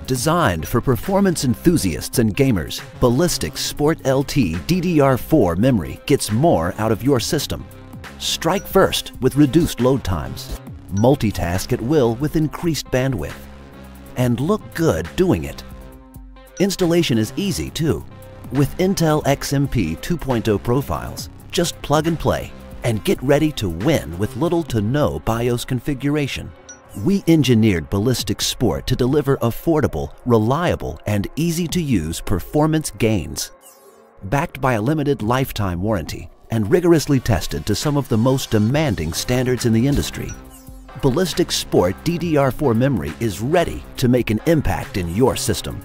Designed for performance enthusiasts and gamers, Ballistix Sport LT DDR4 memory gets more out of your system. Strike first with reduced load times. Multitask at will with increased bandwidth. And look good doing it. Installation is easy too. With Intel XMP 2.0 profiles, just plug and play and get ready to win with little to no BIOS configuration. We engineered Ballistix Sport to deliver affordable, reliable, and easy-to-use performance gains. Backed by a limited lifetime warranty and rigorously tested to some of the most demanding standards in the industry, Ballistix Sport DDR4 memory is ready to make an impact in your system.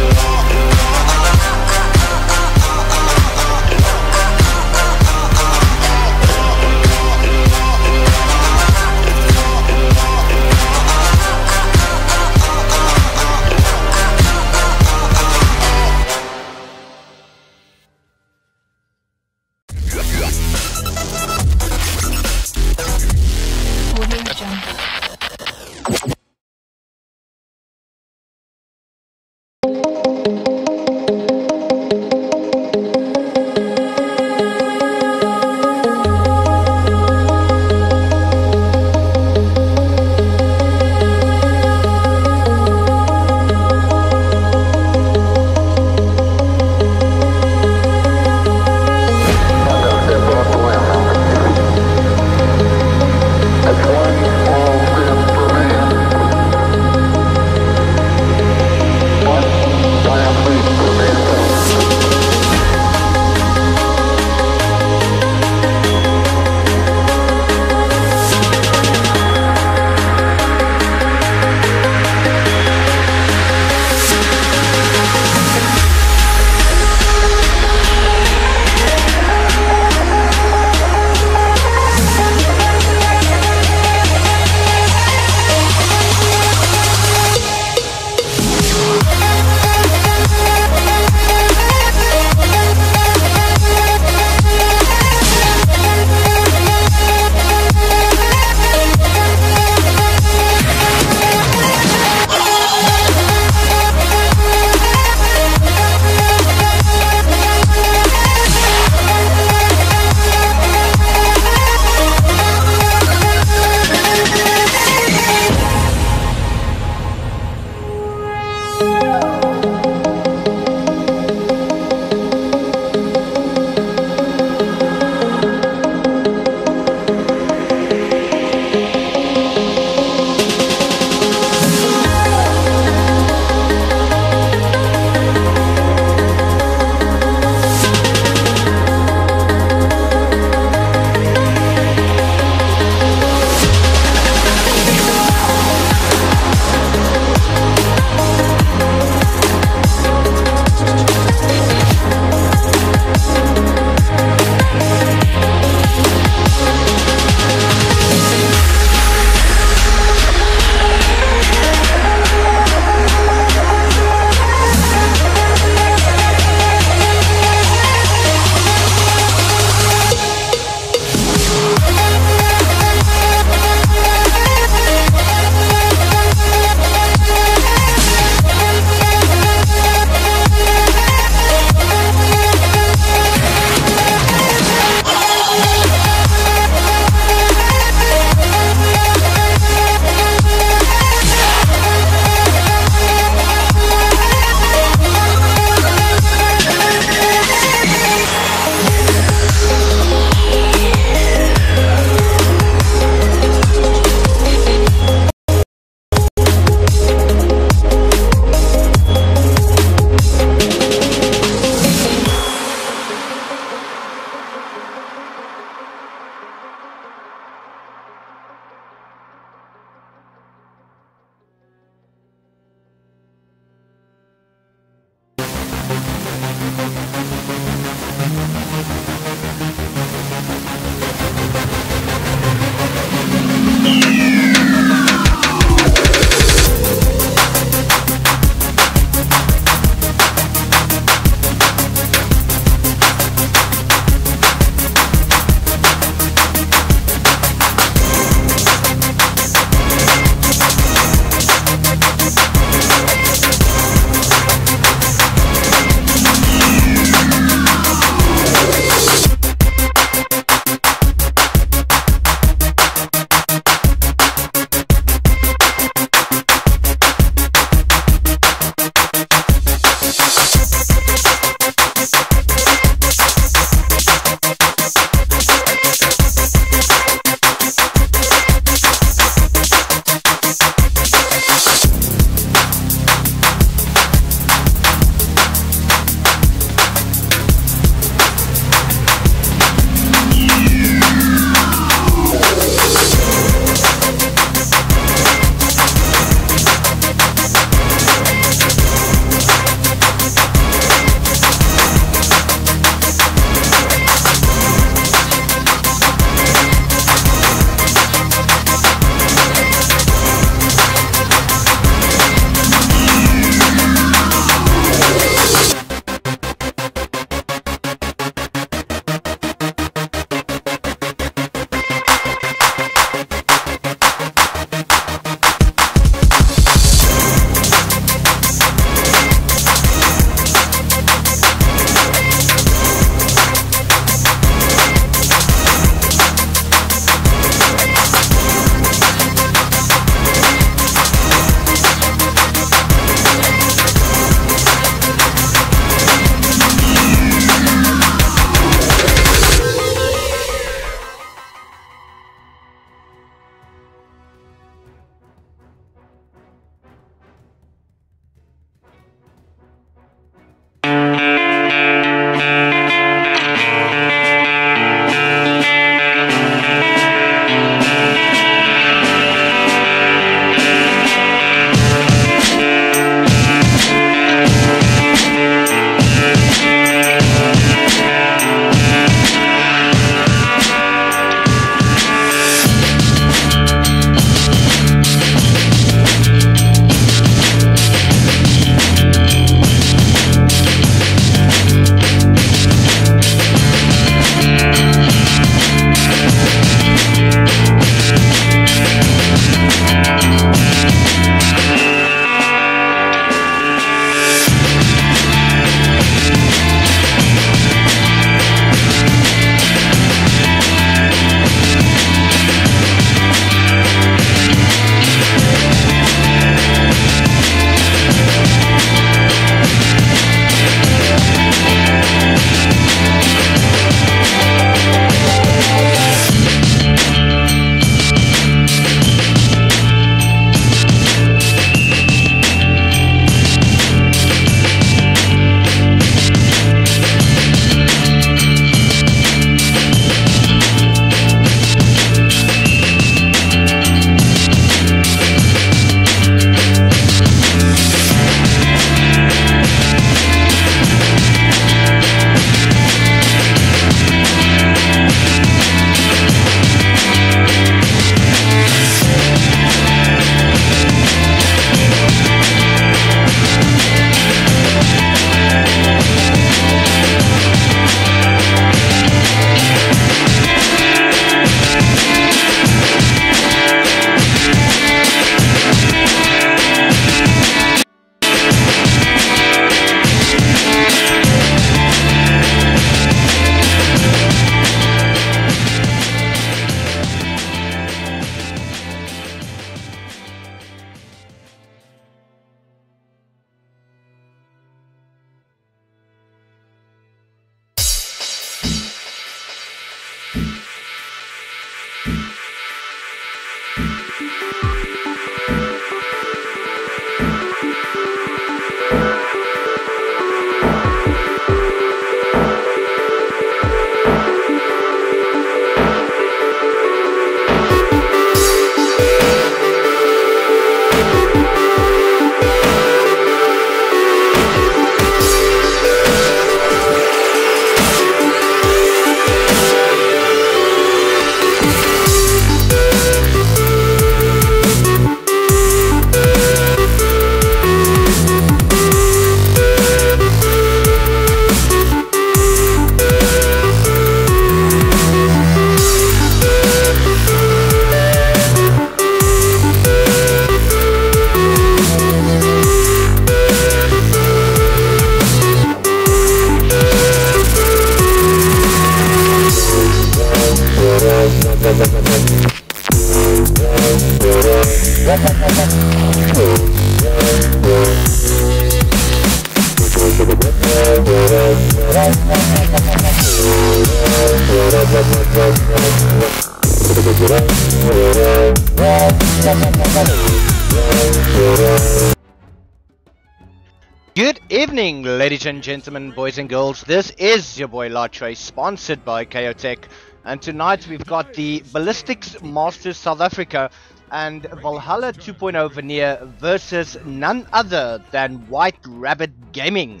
Good evening, ladies and gentlemen, boys and girls. This is your boy Latre, sponsored by Chaotech, and tonight we've got the Ballistix Masters South Africa and Valhalla 2.0 Venere versus none other than White Rabbit Gaming.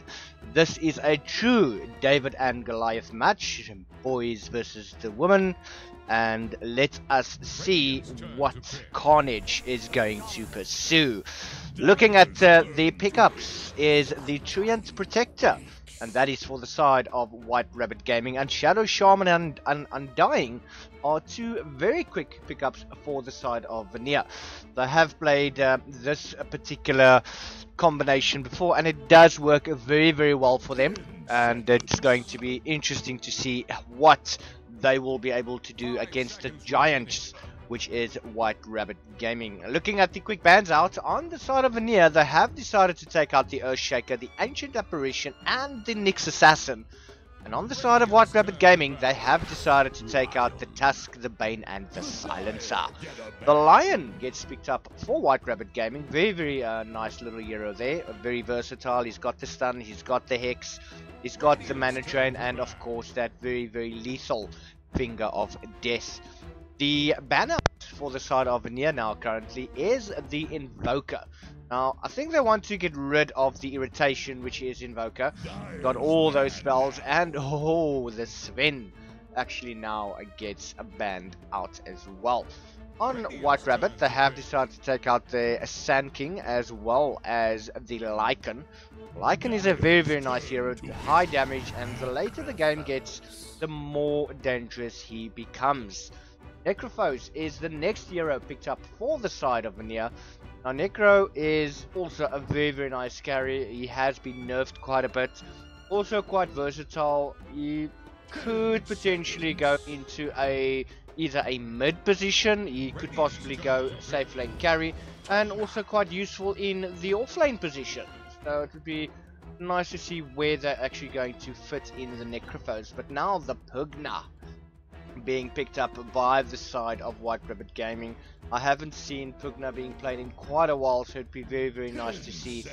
This is a true David and Goliath match, boys versus the women, and let us see what carnage is going to pursue. Looking at the pickups is the Treant Protector, and that is for the side of White Rabbit Gaming, and Shadow Shaman and Undying are two very quick pickups for the side of Venere. They have played this particular combination before, and it does work very, very well for them, and it's going to be interesting to see what they will be able to do against the giants, which is White Rabbit Gaming. Looking at the quick bans out, on the side of Venere, they have decided to take out the Earthshaker, the Ancient Apparition, and the Nyx Assassin. And on the side of White Rabbit Gaming, they have decided to take out the Tusk, the Bane, and the Silencer. The Lion gets picked up for White Rabbit Gaming. Very, very nice little hero there. Very versatile. He's got the stun, he's got the Hex, he's got the Mana Drain, and of course that very, very lethal Finger of Death. The banner for the side of Venere now currently is the Invoker. Now, I think they want to get rid of the irritation, which is Invoker. Got all those spells, and oh, the Sven actually now gets banned out as well. On White Rabbit, they have decided to take out the Sand King as well as the Lycan. Lycan is a very, very nice hero, high damage, and the later the game gets, the more dangerous he becomes. Necrophos is the next hero picked up for the side of Venere. Now, Necro is also a very, very nice carry. He has been nerfed quite a bit. Also quite versatile. He could potentially go into either a mid position. He could possibly go safe lane carry, and also quite useful in the off lane position. So it would be nice to see where they're actually going to fit in the Necrophos. But now the Pugna being picked up by the side of White Rabbit Gaming. I haven't seen Pugna being played in quite a while, so it'd be very, very nice to see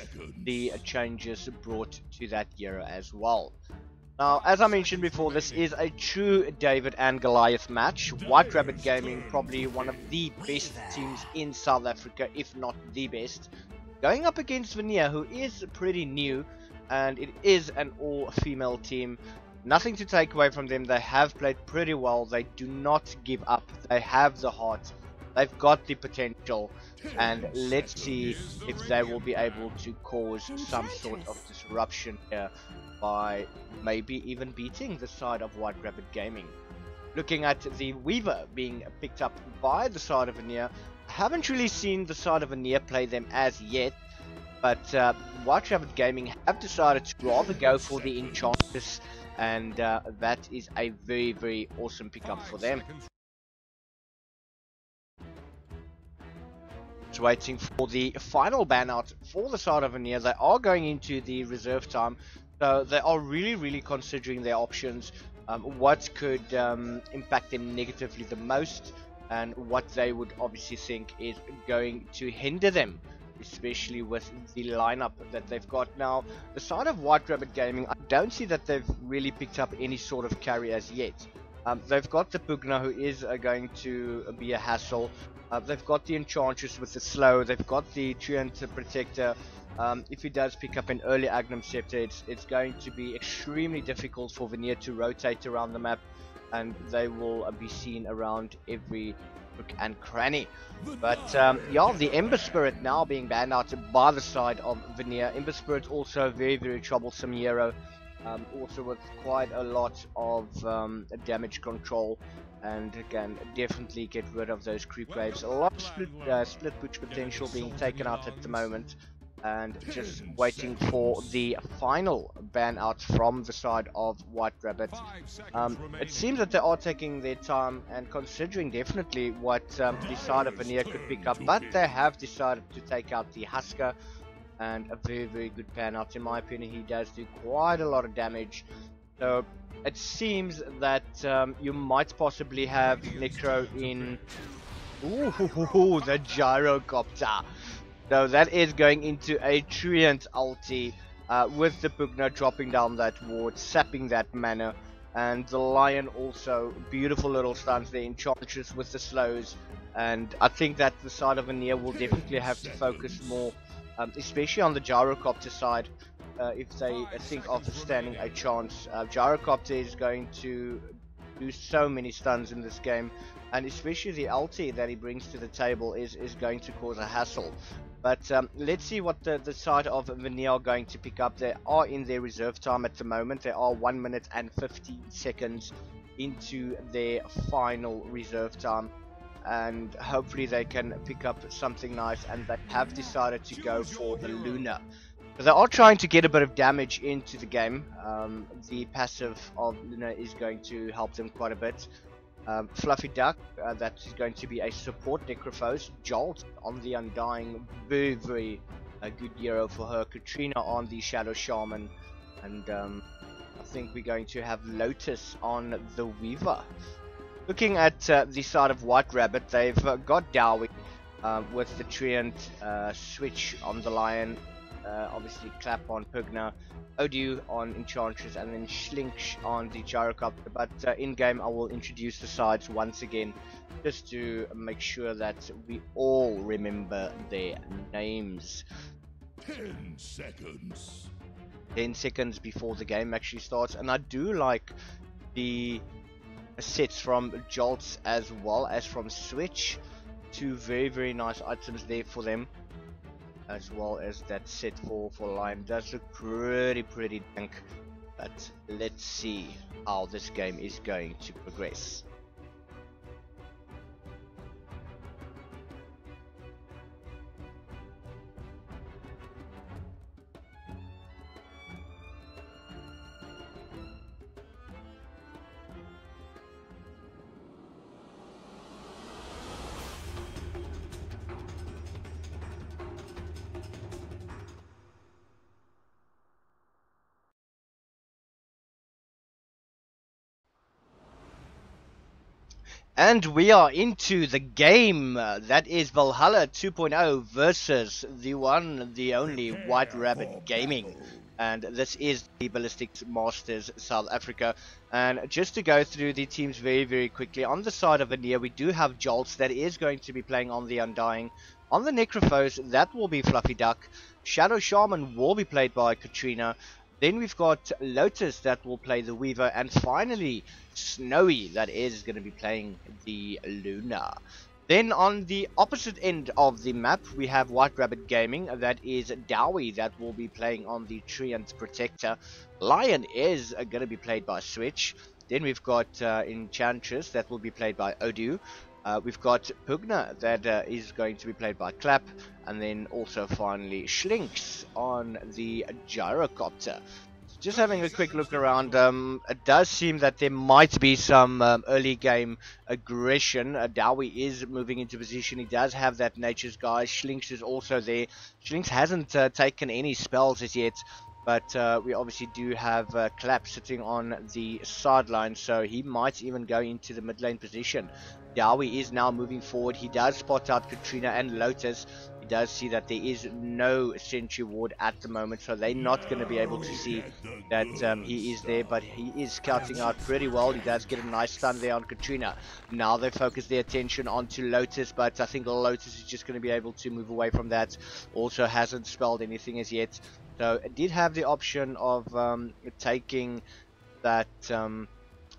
the changes brought to that hero as well. Now, as I mentioned before, this is a true David and Goliath match. White Rabbit Gaming, probably one of the best teams in South Africa, if not the best, going up against Venere, who is pretty new, and it is an all-female team. Nothing to take away from them. They have played pretty well. They do not give up. They have the heart. They've got the potential. And let's see if they will be able to cause some sort of disruption here by maybe even beating the side of White Rabbit Gaming. Looking at the Weaver being picked up by the side of Venere, I haven't really seen the side of Venere play them as yet. But White Rabbit Gaming have decided to rather go for the Enchantress, and that is a very, very awesome pickup for them. Just waiting for the final ban out for the side of Venere. They are going into the reserve time, so they are really, really considering their options, what could impact them negatively the most, and what they would obviously think is going to hinder them, especially with the lineup that they've got now. The side of White Rabbit Gaming, I don't see that they've really picked up any sort of carry as yet. They've got the Pugna, who is going to be a hassle. They've got the Enchantress with the slow. They've got the Treant Protector. If he does pick up an early Agnum Scepter, it's going to be extremely difficult for Venere to rotate around the map, and they will be seen around every nook and cranny. But yeah, the Ember Spirit now being banned out by the side of Venere. Ember Spirit also a very, very troublesome hero, also with quite a lot of damage control, and can definitely get rid of those creep waves. A lot of split push potential being taken out at the moment, and just waiting for the final ban out from the side of White Rabbit. It seems that they are taking their time and considering definitely what the side of Venere could pick up, but they have decided to take out the Husker, and a very, very good ban out in my opinion. He does do quite a lot of damage, so it seems that you might possibly have Necro in Ooh, the gyrocopter. So that is going into a truant ulti with the Pugna dropping down that ward, sapping that mana. And the Lion also, beautiful little stuns there, Enchantress with the slows. And I think that the side of Venere will definitely have to focus more, especially on the gyrocopter side, if they think of standing a chance. Gyrocopter is going to do so many stuns in this game, and especially the ulti that he brings to the table is going to cause a hassle. But let's see what the side of Venere are going to pick up. They are in their reserve time at the moment. They are 1 minute and 15 seconds into their final reserve time, and hopefully they can pick up something nice, and they have decided to go for the Luna. So they are trying to get a bit of damage into the game. The passive of Luna is going to help them quite a bit. Fluffy Duck, that is going to be a support Necrophos. Jolt on the Undying, very good hero for her. Katrina on the Shadow Shaman, and I think we're going to have Lotus on the Weaver. Looking at the side of White Rabbit, they've got Dowie with the Treant, switch on the Lion, obviously Clap on Pugna, Odu on Enchantress, and then Slinch on the Gyrocopter. But in game I will introduce the sides once again, just to make sure that we all remember their names. 10 seconds. 10 seconds before the game actually starts, and I do like the sets from Jolts as well as from Switch. Two very nice items there for them, as well as that set for Lion. Does look pretty dank, but let's see how this game is going to progress. And we are into the game. That is Valhalla 2.0 versus the one, the only White Rabbit Gaming. And this is the Ballistix Masters South Africa. And just to go through the teams very quickly, on the side of Venere we do have Jolts that is going to be playing on the Undying. On the Necrophos, that will be Fluffy Duck. Shadow Shaman will be played by Katrina. Then we've got Lotus that will play the Weaver, and finally Snowy that is going to be playing the Luna. Then on the opposite end of the map we have White Rabbit Gaming, that is Dowie that will be playing on the Treant Protector. Lion is going to be played by Switch. Then we've got Enchantress that will be played by Odu. We've got Pugna that is going to be played by Clap, and then also finally Schlinks on the Gyrocopter. Just having a quick look around, it does seem that there might be some early game aggression. Dowie is moving into position. He does have that Nature's Guy. Schlinks is also there. Schlinks hasn't taken any spells as yet, but we obviously do have Clap sitting on the sideline, so he might even go into the mid lane position. Dowie is now moving forward. He does spot out Katrina and Lotus. He does see that there is no sentry ward at the moment, so they're not going to be able to see that he is there, but he is scouting out pretty well. He does get a nice stun there on Katrina. Now they focus their attention onto Lotus, but I think Lotus is just going to be able to move away from that. Also hasn't spelled anything as yet, so it did have the option of taking that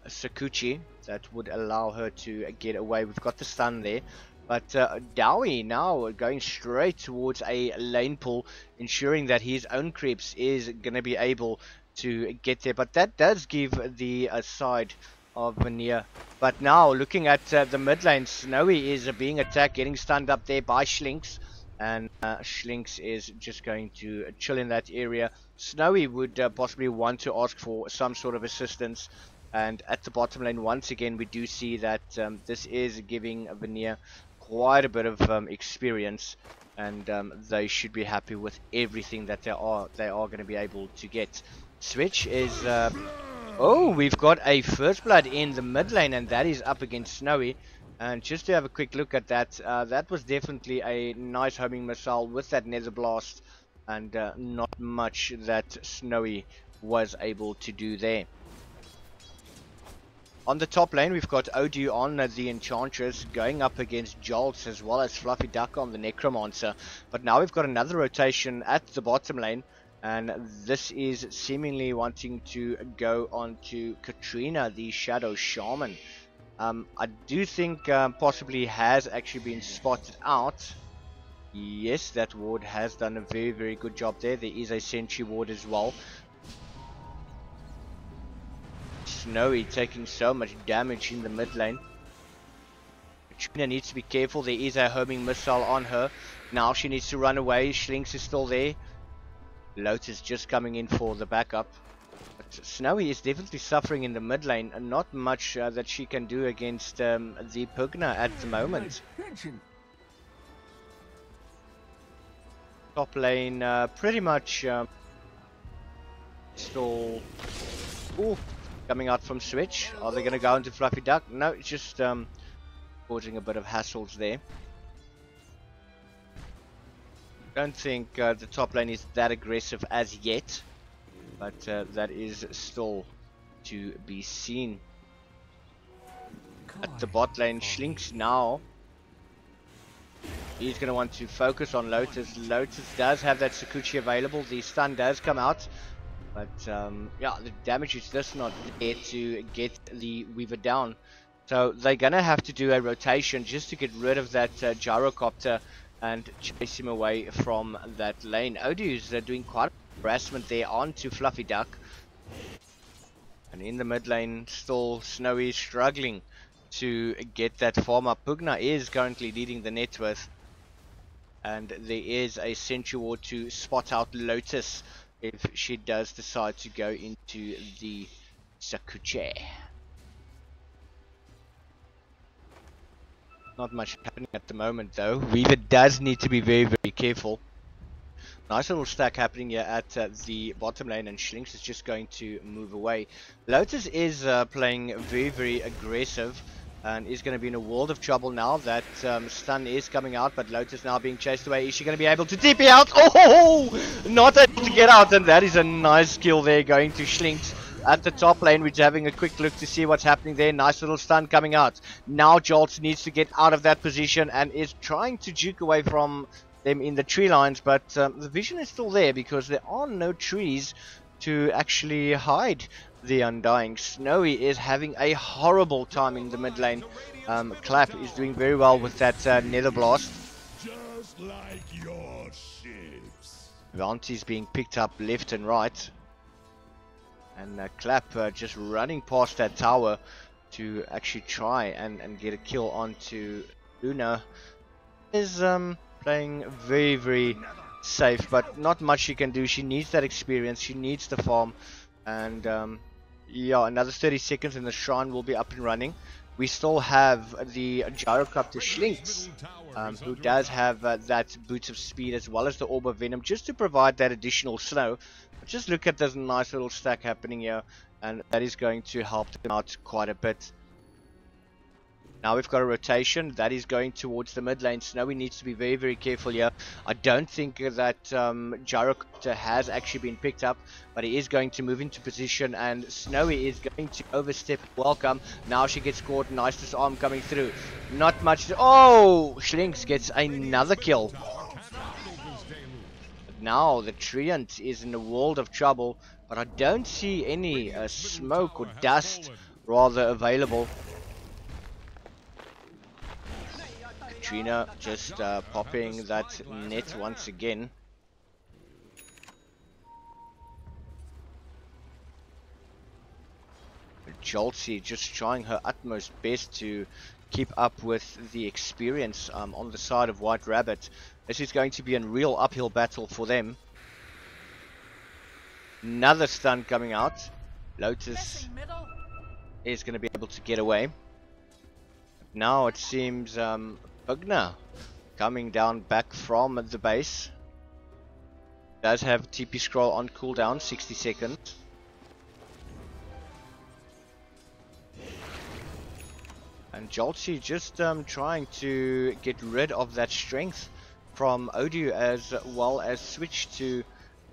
Sakuchi that would allow her to get away. We've got the stun there, but Dowie now going straight towards a lane pull, ensuring that his own creeps is going to be able to get there, but that does give the side of Venere. But now looking at the mid lane, Snowy is being attacked, getting stunned up there by Schlinks, and Schlinks is just going to chill in that area. Snowy would possibly want to ask for some sort of assistance. And at the bottom lane, once again, we do see that this is giving Venere quite a bit of experience, and they should be happy with everything that they are going to be able to get. Switch is oh, we've got a first blood in the mid lane, and that is up against Snowy. And just to have a quick look at that, that was definitely a nice homing missile with that nether blast, and not much that Snowy was able to do there. On the top lane, we've got Odu on the Enchantress going up against Jolts, as well as Fluffy Duck on the Necromancer. But now we've got another rotation at the bottom lane, and this is seemingly wanting to go on to Katrina, the Shadow Shaman. I do think possibly has actually been spotted out. Yes, that ward has done a very, very good job there. There is a sentry ward as well. Snowy taking so much damage in the mid lane. Katrina needs to be careful. There is a homing missile on her. Now she needs to run away. Schlinks is still there. Lotus just coming in for the backup. But Snowy is definitely suffering in the mid lane, and not much that she can do against the Pugna at the moment. Top lane pretty much still... Ooh, coming out from Switch. Are they going to go into Fluffy Duck? No, it's just causing a bit of hassles there. Don't think the top lane is that aggressive as yet, but that is still to be seen. At the bot lane, Schlinks now, he's going to want to focus on Lotus. Lotus does have that Sakuchi available. The stun does come out, but yeah, the damage is just not there to get the Weaver down. So they're going to have to do a rotation just to get rid of that gyrocopter and chase him away from that lane. Odu's doing quite a harassment there onto Fluffy Duck. And in the mid lane, still Snowy struggling to get that farm up. Pugna is currently leading the net worth. And there is a sentry ward to spot out Lotus if she does decide to go into the Sakuchi. Not much happening at the moment though. Weaver does need to be very, very careful. Nice little stack happening here at the bottom lane, and Schlinks is just going to move away. Lotus is playing very, very aggressive and is going to be in a world of trouble now. That stun is coming out, but Lotus now being chased away. Is she going to be able to TP out? Oh, not able to get out, and that is a nice kill there going to Schlinks. At the top lane, we're having a quick look to see what's happening there. Nice little stun coming out. Now Jolts needs to get out of that position and is trying to juke away from them in the tree lines, but the vision is still there because there are no trees to actually hide the Undying. Snowy is having a horrible time in the mid lane. Clap is doing very well with that Nether Blast. Just like your ships. Vanti's being picked up left and right. And Clap just running past that tower to actually try and get a kill onto Luna. Is playing very, very safe, but not much she can do. She needs that experience, she needs the farm. And yeah, another 30 seconds and the shrine will be up and running. We still have the Gyrocopter Schlinks, who does have that Boots of Speed as well as the Orb of Venom, just to provide that additional snow. But just look at this nice little stack happening here, and that is going to help them out quite a bit. Now we've got a rotation that is going towards the mid lane. Snowy needs to be very, very careful here. I don't think that Gyrocopter has actually been picked up, but he is going to move into position, and Snowy is going to overstep. Welcome. Now she gets caught. Nice disarm coming through. Not much. Oh! Schlinks gets another kill. Now the Treant is in a world of trouble, but I don't see any smoke or dust rather available. Katrina just popping that net once again. Joltsy just trying her utmost best to keep up with the experience on the side of White Rabbit. This is going to be a real uphill battle for them. Another stun coming out. Lotus is going to be able to get away. Now it seems Pugna coming down back from the base. Does have TP scroll on cooldown, 60 seconds. And Joltsy just trying to get rid of that strength from Odu, as well as switch to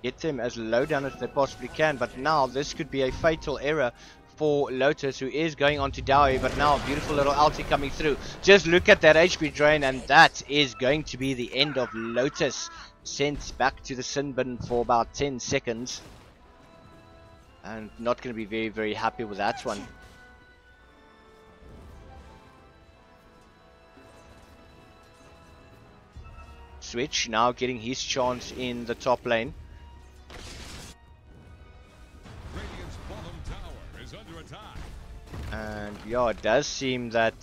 get them as low down as they possibly can. But now this could be a fatal error for Lotus, who is going on to Dowie. But now beautiful little ulti coming through. Just look at that HP drain, and that is going to be the end of Lotus. Sent back to the sin bin for about 10 seconds. And not going to be very, very happy with that one. Switch now getting his chance in the top lane. Radiant's bottom tower is under attack. And yeah, it does seem that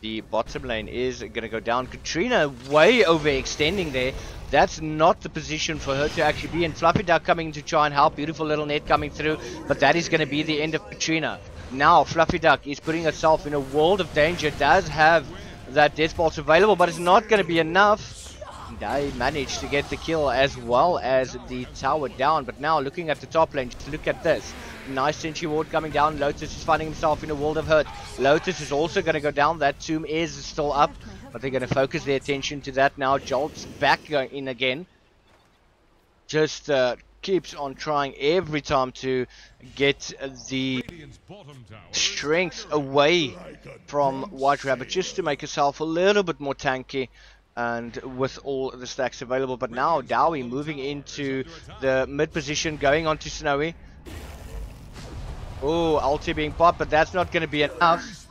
the bottom lane is going to go down. Katrina way overextending there. That's not the position for her to actually be in. Fluffy Duck coming to try and help. Beautiful little net coming through. But that is going to be the end of Katrina. Now Fluffy Duck is putting herself in a world of danger. Does have that death bolt available, but it's not going to be enough. They managed to get the kill as well as the tower down. But now looking at the top lane, just look at this. Nice sentry ward coming down. Lotus is finding himself in a world of hurt. Lotus is also going to go down. That tomb is still up, but they're going to focus their attention to that now. Jolt's back going in again. Just keeps on trying every time to get the strength away from White Rabbit, just to make herself a little bit more tanky and with all the stacks available. But now Dowie moving into the mid position, going on to Snowy. Oh, ulti being popped, but that's not going to be enough.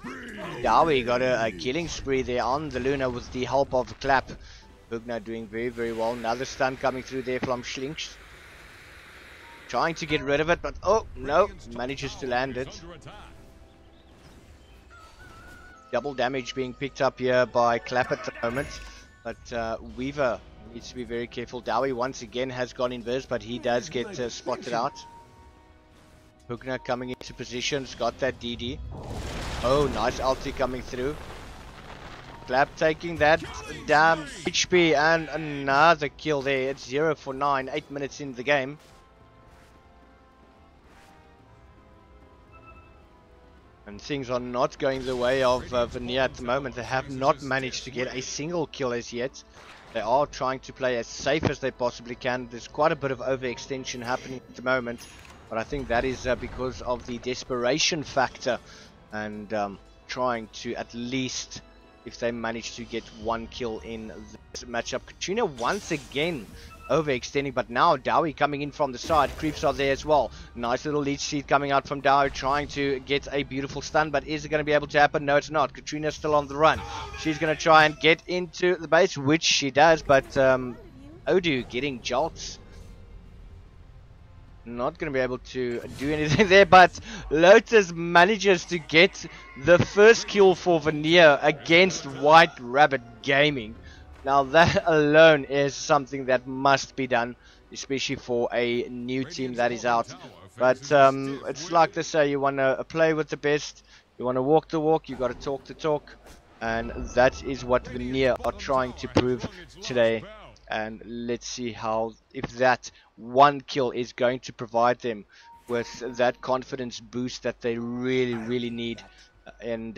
Dowie got a killing spree there on the Luna with the help of Clap. Bugna doing very, very well. Another stun coming through there from Schlinks. Trying to get rid of it, but oh, no. Manages to land it. Double damage being picked up here by Clap at the moment. But Weaver needs to be very careful. Dowie once again has gone inverse, but he does get spotted out. Bugna coming into position, has got that DD. Oh, nice ulti coming through. Clap taking that damn HP and another kill there. It's 0 for 9, 8 minutes into the game. And things are not going the way of Venere at the moment. They have not managed to get a single kill as yet. They are trying to play as safe as they possibly can. There's quite a bit of overextension happening at the moment. But I think that is because of the desperation factor. And trying to at least, if they manage to get one kill in this matchup. Katrina once again overextending, but now Dowie coming in from the side. Creeps are there as well. Nice little leech seed coming out from Dowie, trying to get a beautiful stun, but is it going to be able to happen? No, it's not. Katrina's still on the run. She's going to try and get into the base, which she does, but Odu getting jolts. Not going to be able to do anything there, but Lotus manages to get the first kill for Venere against White Rabbit Gaming. Now that alone is something that must be done, especially for a new team that is out. But it's like they say, you want to play with the best, you want to walk the walk, you got to talk the talk. And that is what Venere are trying to prove today. And let's see how, if that one kill is going to provide them with that confidence boost that they really, really need. And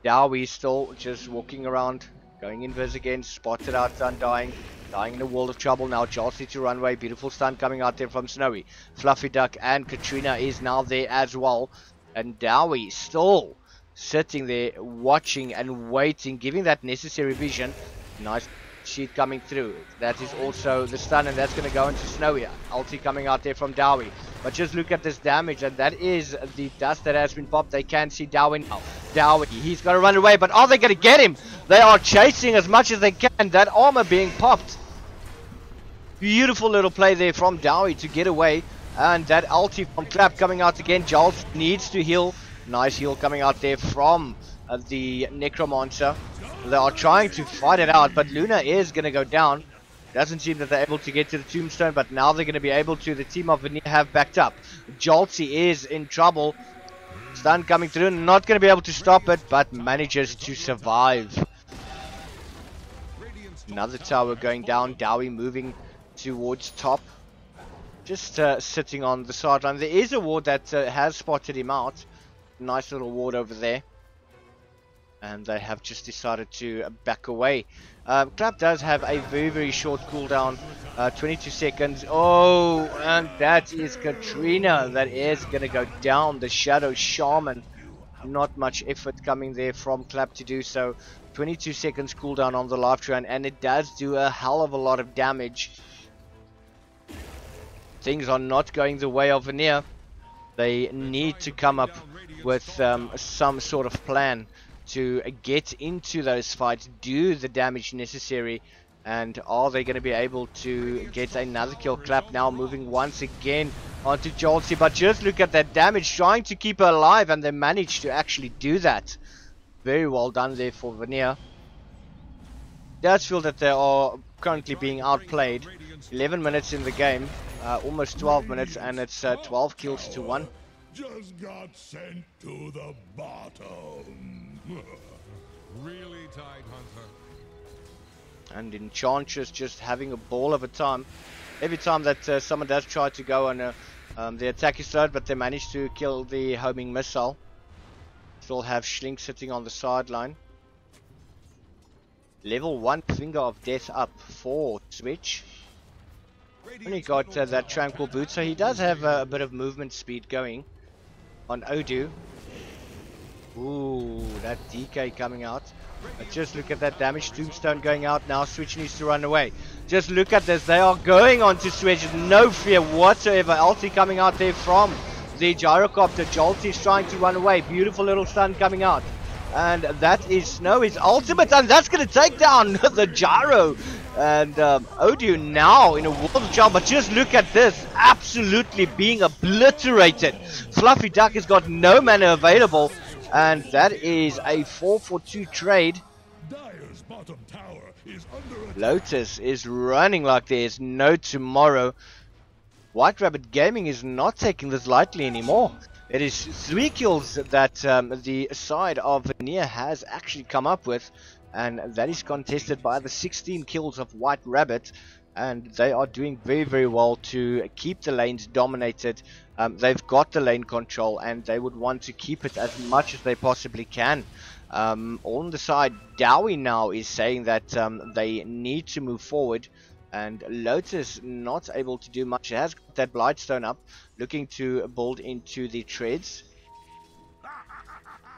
Dowie still just walking around, going invis again, spotted out, dying in a world of trouble now. Jolty to runway, beautiful stun coming out there from Snowy. Fluffy Duck and Katrina is now there as well. And Dowie still sitting there, watching and waiting, giving that necessary vision. Nice sheet coming through. That is also the stun, and that's going to go into Snowy. Ulti coming out there from Dowie. But just look at this damage, and that is the dust that has been popped. They can see Dowie now. Dowie, he's got to run away, but are they going to get him? They are chasing as much as they can. That armor being popped. Beautiful little play there from Dowie to get away. And that ulti from Clap coming out again. Jolt needs to heal. Nice heal coming out there from the Necromancer. They are trying to fight it out, but Luna is going to go down. Doesn't seem that they're able to get to the tombstone, but now they're going to be able to. The team of Venere have backed up. Joltsy is in trouble. Stun coming through, not going to be able to stop it, but manages to survive. Another tower going down. Dowie moving towards top. Just sitting on the sideline. There is a ward that has spotted him out. Nice little ward over there. and they have just decided to back away. Club does have a very short cooldown, 22 seconds. Oh, and that is Katrina that is going to go down, the Shadow Shaman. Not much effort coming there from Club to do so. 22 seconds cooldown on the life train, and it does do a hell of a lot of damage. Things are not going the way of Venere. They need to come up with some sort of plan to get into those fights, do the damage necessary, and are they going to be able to get another kill? Clap now moving once again onto Jolty, but just look at that damage, trying to keep her alive, and they managed to actually do that. Very well done there for Venere. Does feel that they are currently being outplayed. 11 minutes in the game, almost 12 minutes, and it's 12 kills to 1. Just got sent to the bottom. Really tight, Hunter. And Enchantress just having a ball of a time. Every time that someone does try to go on the attack is slowed, but they manage to kill the homing missile. Still have Schlink sitting on the sideline. Level 1 Finger of Death up for Switch. Only got that Tranquil Boot, so he does have a bit of movement speed going on Odu. Ooh, that DK coming out. But just look at that damage. Tombstone going out now. Switch needs to run away. Just look at this. They are going on to Switch. No fear whatsoever. Ulti coming out there from the Gyrocopter. Jolty is trying to run away. Beautiful little stun coming out. And that is Snowy's ultimate. And that's going to take down the Gyro. And Odu now in a world of trouble. But just look at this. Absolutely being obliterated. Fluffy Duck has got no mana available. And that is a 4-for-2 trade. Dyer's bottom tower is under attack. Lotus is running like there's no tomorrow. White Rabbit Gaming is not taking this lightly anymore. It is 3 kills that the side of Venere has actually come up with. And that is contested by the 16 kills of White Rabbit. And they are doing very well to keep the lanes dominated. They've got the lane control, and they would want to keep it as much as they possibly can. On the side, Dowie now is saying that they need to move forward, and Lotus not able to do much. It has got that Blightstone up, looking to build into the treads.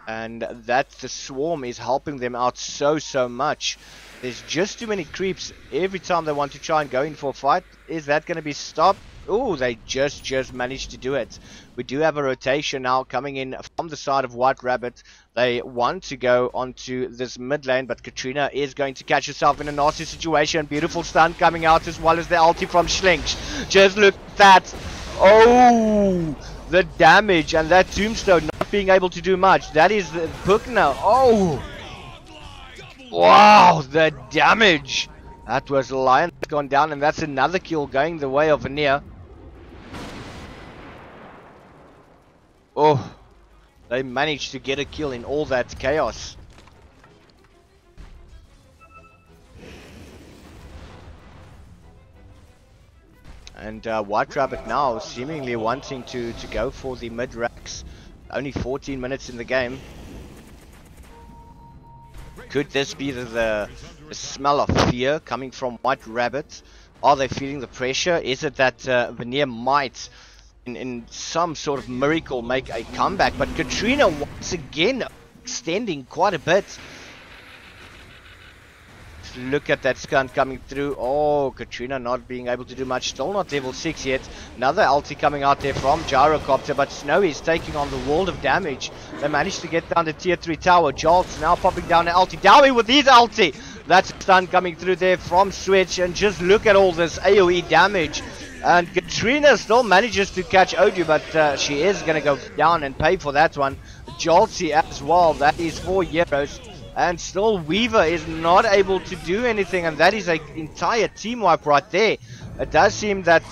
And that the Swarm is helping them out so much. There's just too many creeps every time they want to try and go in for a fight. Is that going to be stopped? Oh, they just managed to do it. We do have a rotation now coming in from the side of White Rabbit. They want to go onto this mid lane, but Katrina is going to catch herself in a nasty situation. Beautiful stun coming out, as well as the ulti from Schlinks. Just look at that. Oh, the damage, and that Tombstone not being able to do much. That is the Pukna. Oh, wow, the damage. That was Lion gone down, and that's another kill going the way of Venere. Oh, they managed to get a kill in all that chaos. And White Rabbit now seemingly wanting to go for the mid racks. Only 14 minutes in the game. Could this be the smell of fear coming from White Rabbit? Are they feeling the pressure? Is it that Venere might, in some sort of miracle, make a comeback? But Katrina once again extending quite a bit. Look at that stunt coming through. Oh, Katrina not being able to do much. Still not level 6 yet. Another ulti coming out there from Gyrocopter, but Snowy is taking on the world of damage. They managed to get down the tier 3 tower. Jolt's now popping down the ulti. Dowie with his ulti. That's a stun coming through there from Switch. And just look at all this AoE damage. And Katrina still manages to catch Odu, but she is going to go down and pay for that one. Jolty as well. That is 4 euros. And still Weaver is not able to do anything, and that is an entire team wipe right there. It does seem that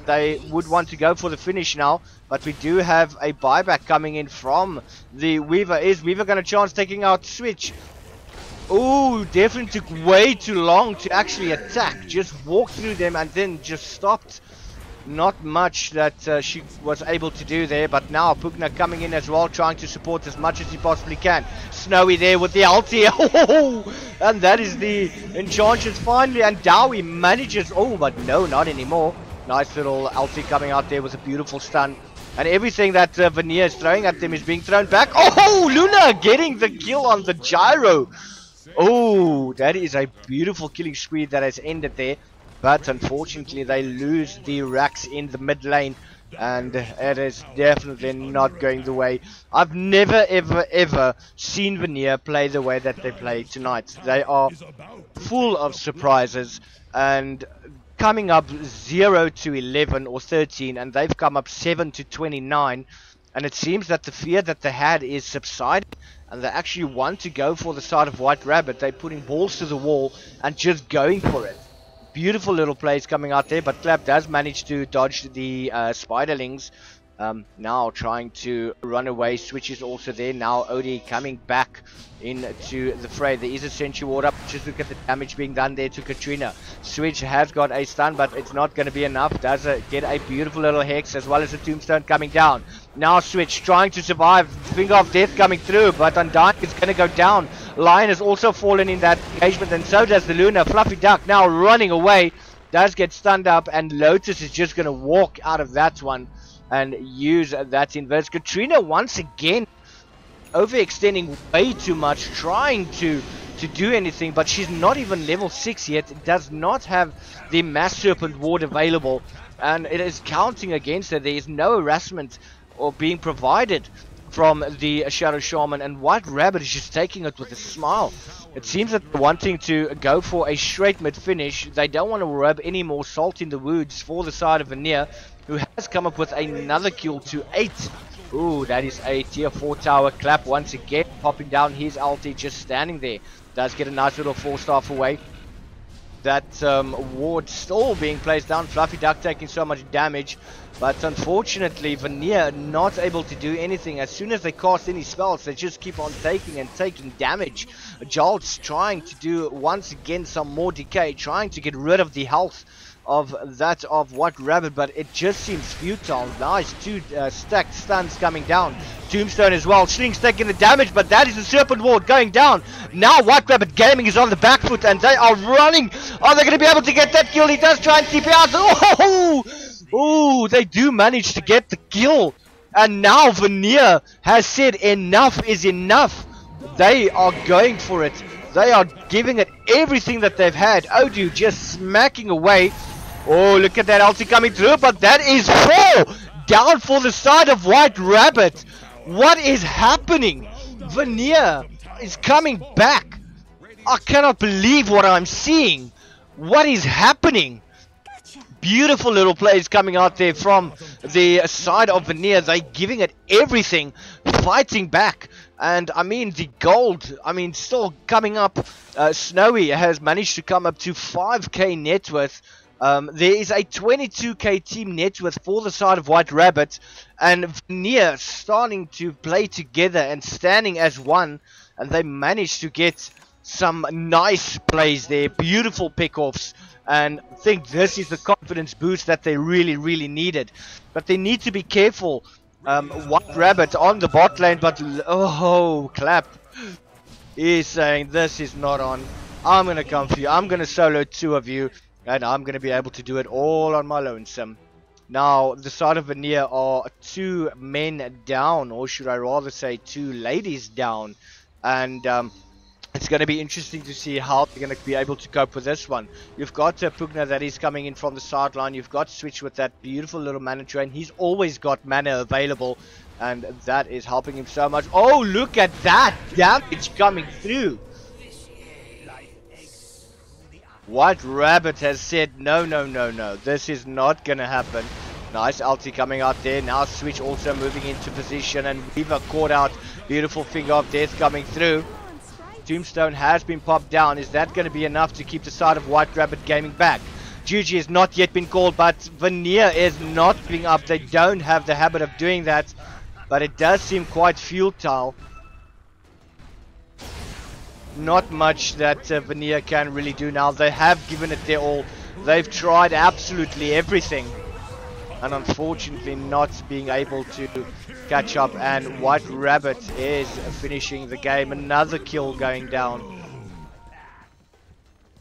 they would want to go for the finish now, but we do have a buyback coming in from the Weaver. Is Weaver going to chance taking out Switch? Ooh, definitely took way too long to actually attack. Just walked through them and then just stopped. Not much that she was able to do there, but now Pugna coming in as well, trying to support as much as he possibly can. Snowy there with the ulti, and that is the Enchantress finally, and Dowie manages, but no, not anymore. Nice little ulti coming out there with a beautiful stun, and everything that Venere is throwing at them is being thrown back. Luna getting the kill on the gyro. That is a beautiful killing spree that has ended there. But unfortunately they lose the racks in the mid lane, and it is definitely not going the way. I've never ever seen Venere play the way that they play tonight. They are full of surprises, and coming up 0 to 11 or 13, and they've come up 7 to 29, and it seems that the fear that they had is subsiding, and they actually want to go for the side of White Rabbit. They're putting balls to the wall and just going for it. Beautiful little plays coming out there, but Clap does manage to dodge the spiderlings. Now trying to run away. Switch is also there. Now Odie coming back into the fray. There is a Sentry Ward up. Just look at the damage being done there to Katrina. Switch has got a stun, but it's not going to be enough. Does get a beautiful little Hex as well as a Tombstone coming down. Now Switch trying to survive. Finger of Death coming through, but Undying is going to go down. Lion has also fallen in that engagement, and so does the Luna. Fluffy Duck now running away. Does get stunned up, and Lotus is just going to walk out of that one and use that inverse. Katrina once again overextending way too much, trying to do anything, but she's not even level 6 yet. Does not have the Mass Serpent Ward available, and it is counting against her. There is no harassment or being provided from the Shadow Shaman, and White Rabbit is just taking it with a smile. It seems that they're wanting to go for a straight mid finish. They don't want to rub any more salt in the wounds for the side of Venere, who has come up with another kill to 8. That is a tier 4 tower. Clap once again popping down his ulti, just standing there. Does get a nice little 4-star away. That ward still being placed down. Fluffy Duck taking so much damage, but unfortunately Venere not able to do anything. As soon as they cast any spells, they just keep on taking damage. Jolt's trying to do once again some more decay, trying to get rid of the health of that of White Rabbit, but it just seems futile. Nice 2 stacked stuns coming down. Tombstone as well. Sling's taking the damage, but that is the Serpent Ward going down. Now White Rabbit Gaming is on the back foot, and they are running. Are they going to be able to get that kill? He does try and TP out. They do manage to get the kill, and now Venere has said enough is enough. They are going for it. They are giving it everything that they've had. Odu just smacking away. Look at that ulti coming through, but that is 4 down for the side of White Rabbit. What is happening? Venere is coming back. I cannot believe what I'm seeing. What is happening? Beautiful little plays coming out there from the side of Venere. They're giving it everything, fighting back. And I mean, the gold, still coming up. Snowy has managed to come up to 5k net worth. There is a 22k team net worth for the side of White Rabbit, and Venere starting to play together and standing as one, and they managed to get some nice plays there, beautiful pickoffs, and I think this is the confidence boost that they really needed. But they need to be careful. White Rabbit on the bot lane, but Clap is saying this is not on. I'm gonna come for you. I'm gonna solo 2 of you, and I'm going to be able to do it all on my lonesome. Now, the side of Venere are 2 men down, or should I rather say 2 ladies down. And it's going to be interesting to see how they're going to be able to cope with this one. You've got Pugna that is coming in from the sideline. You've got Switch with that beautiful little mana drain. He's always got mana available, and that is helping him so much. Look at that damage coming through. White Rabbit has said no, this is not gonna happen. Nice ulti coming out there. Now Switch also moving into position, and Weaver caught out. Beautiful Finger of Death coming through. Tombstone has been popped down. Is that going to be enough to keep the side of White Rabbit Gaming back? GG has not yet been called, but Venere is not giving up. They don't have the habit of doing that, but it does seem quite futile. Not much that Venere can really do now. They have given it their all. They've tried absolutely everything. and unfortunately not being able to catch up, and White Rabbit is finishing the game. Another kill going down.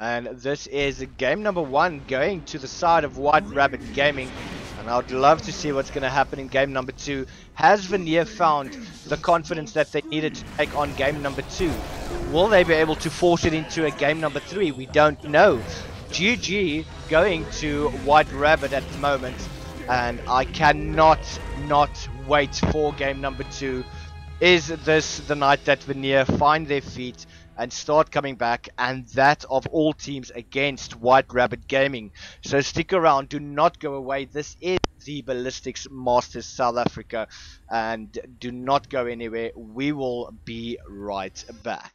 And this is game number 1 going to the side of White Rabbit Gaming. And I'd love to see what's going to happen in game number 2. Has Venere found the confidence that they needed to take on game number 2? Will they be able to force it into a game number 3? We don't know. GG going to White Rabbit at the moment. And I cannot not wait for game number 2. Is this the night that Venere find their feet and start coming back, and that of all teams against White Rabbit Gaming? So stick around, do not go away. This is the Ballistix Masters South Africa, and do not go anywhere. We will be right back.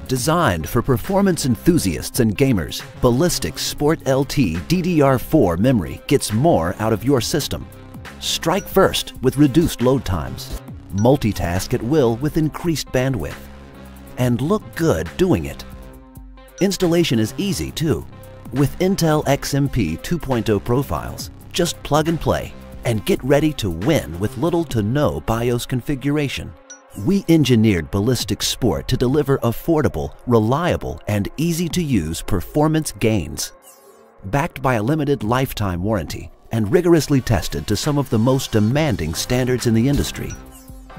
Designed for performance enthusiasts and gamers, Ballistix Sport LT DDR4 memory gets more out of your system. Strike first with reduced load times. Multitask at will with increased bandwidth. And look good doing it. Installation is easy too. With Intel XMP 2.0 profiles, just plug and play and get ready to win with little to no BIOS configuration. We engineered Ballistix Sport to deliver affordable, reliable, and easy-to-use performance gains. Backed by a limited lifetime warranty and rigorously tested to some of the most demanding standards in the industry,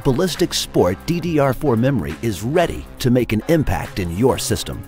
Ballistix Sport DDR4 memory is ready to make an impact in your system.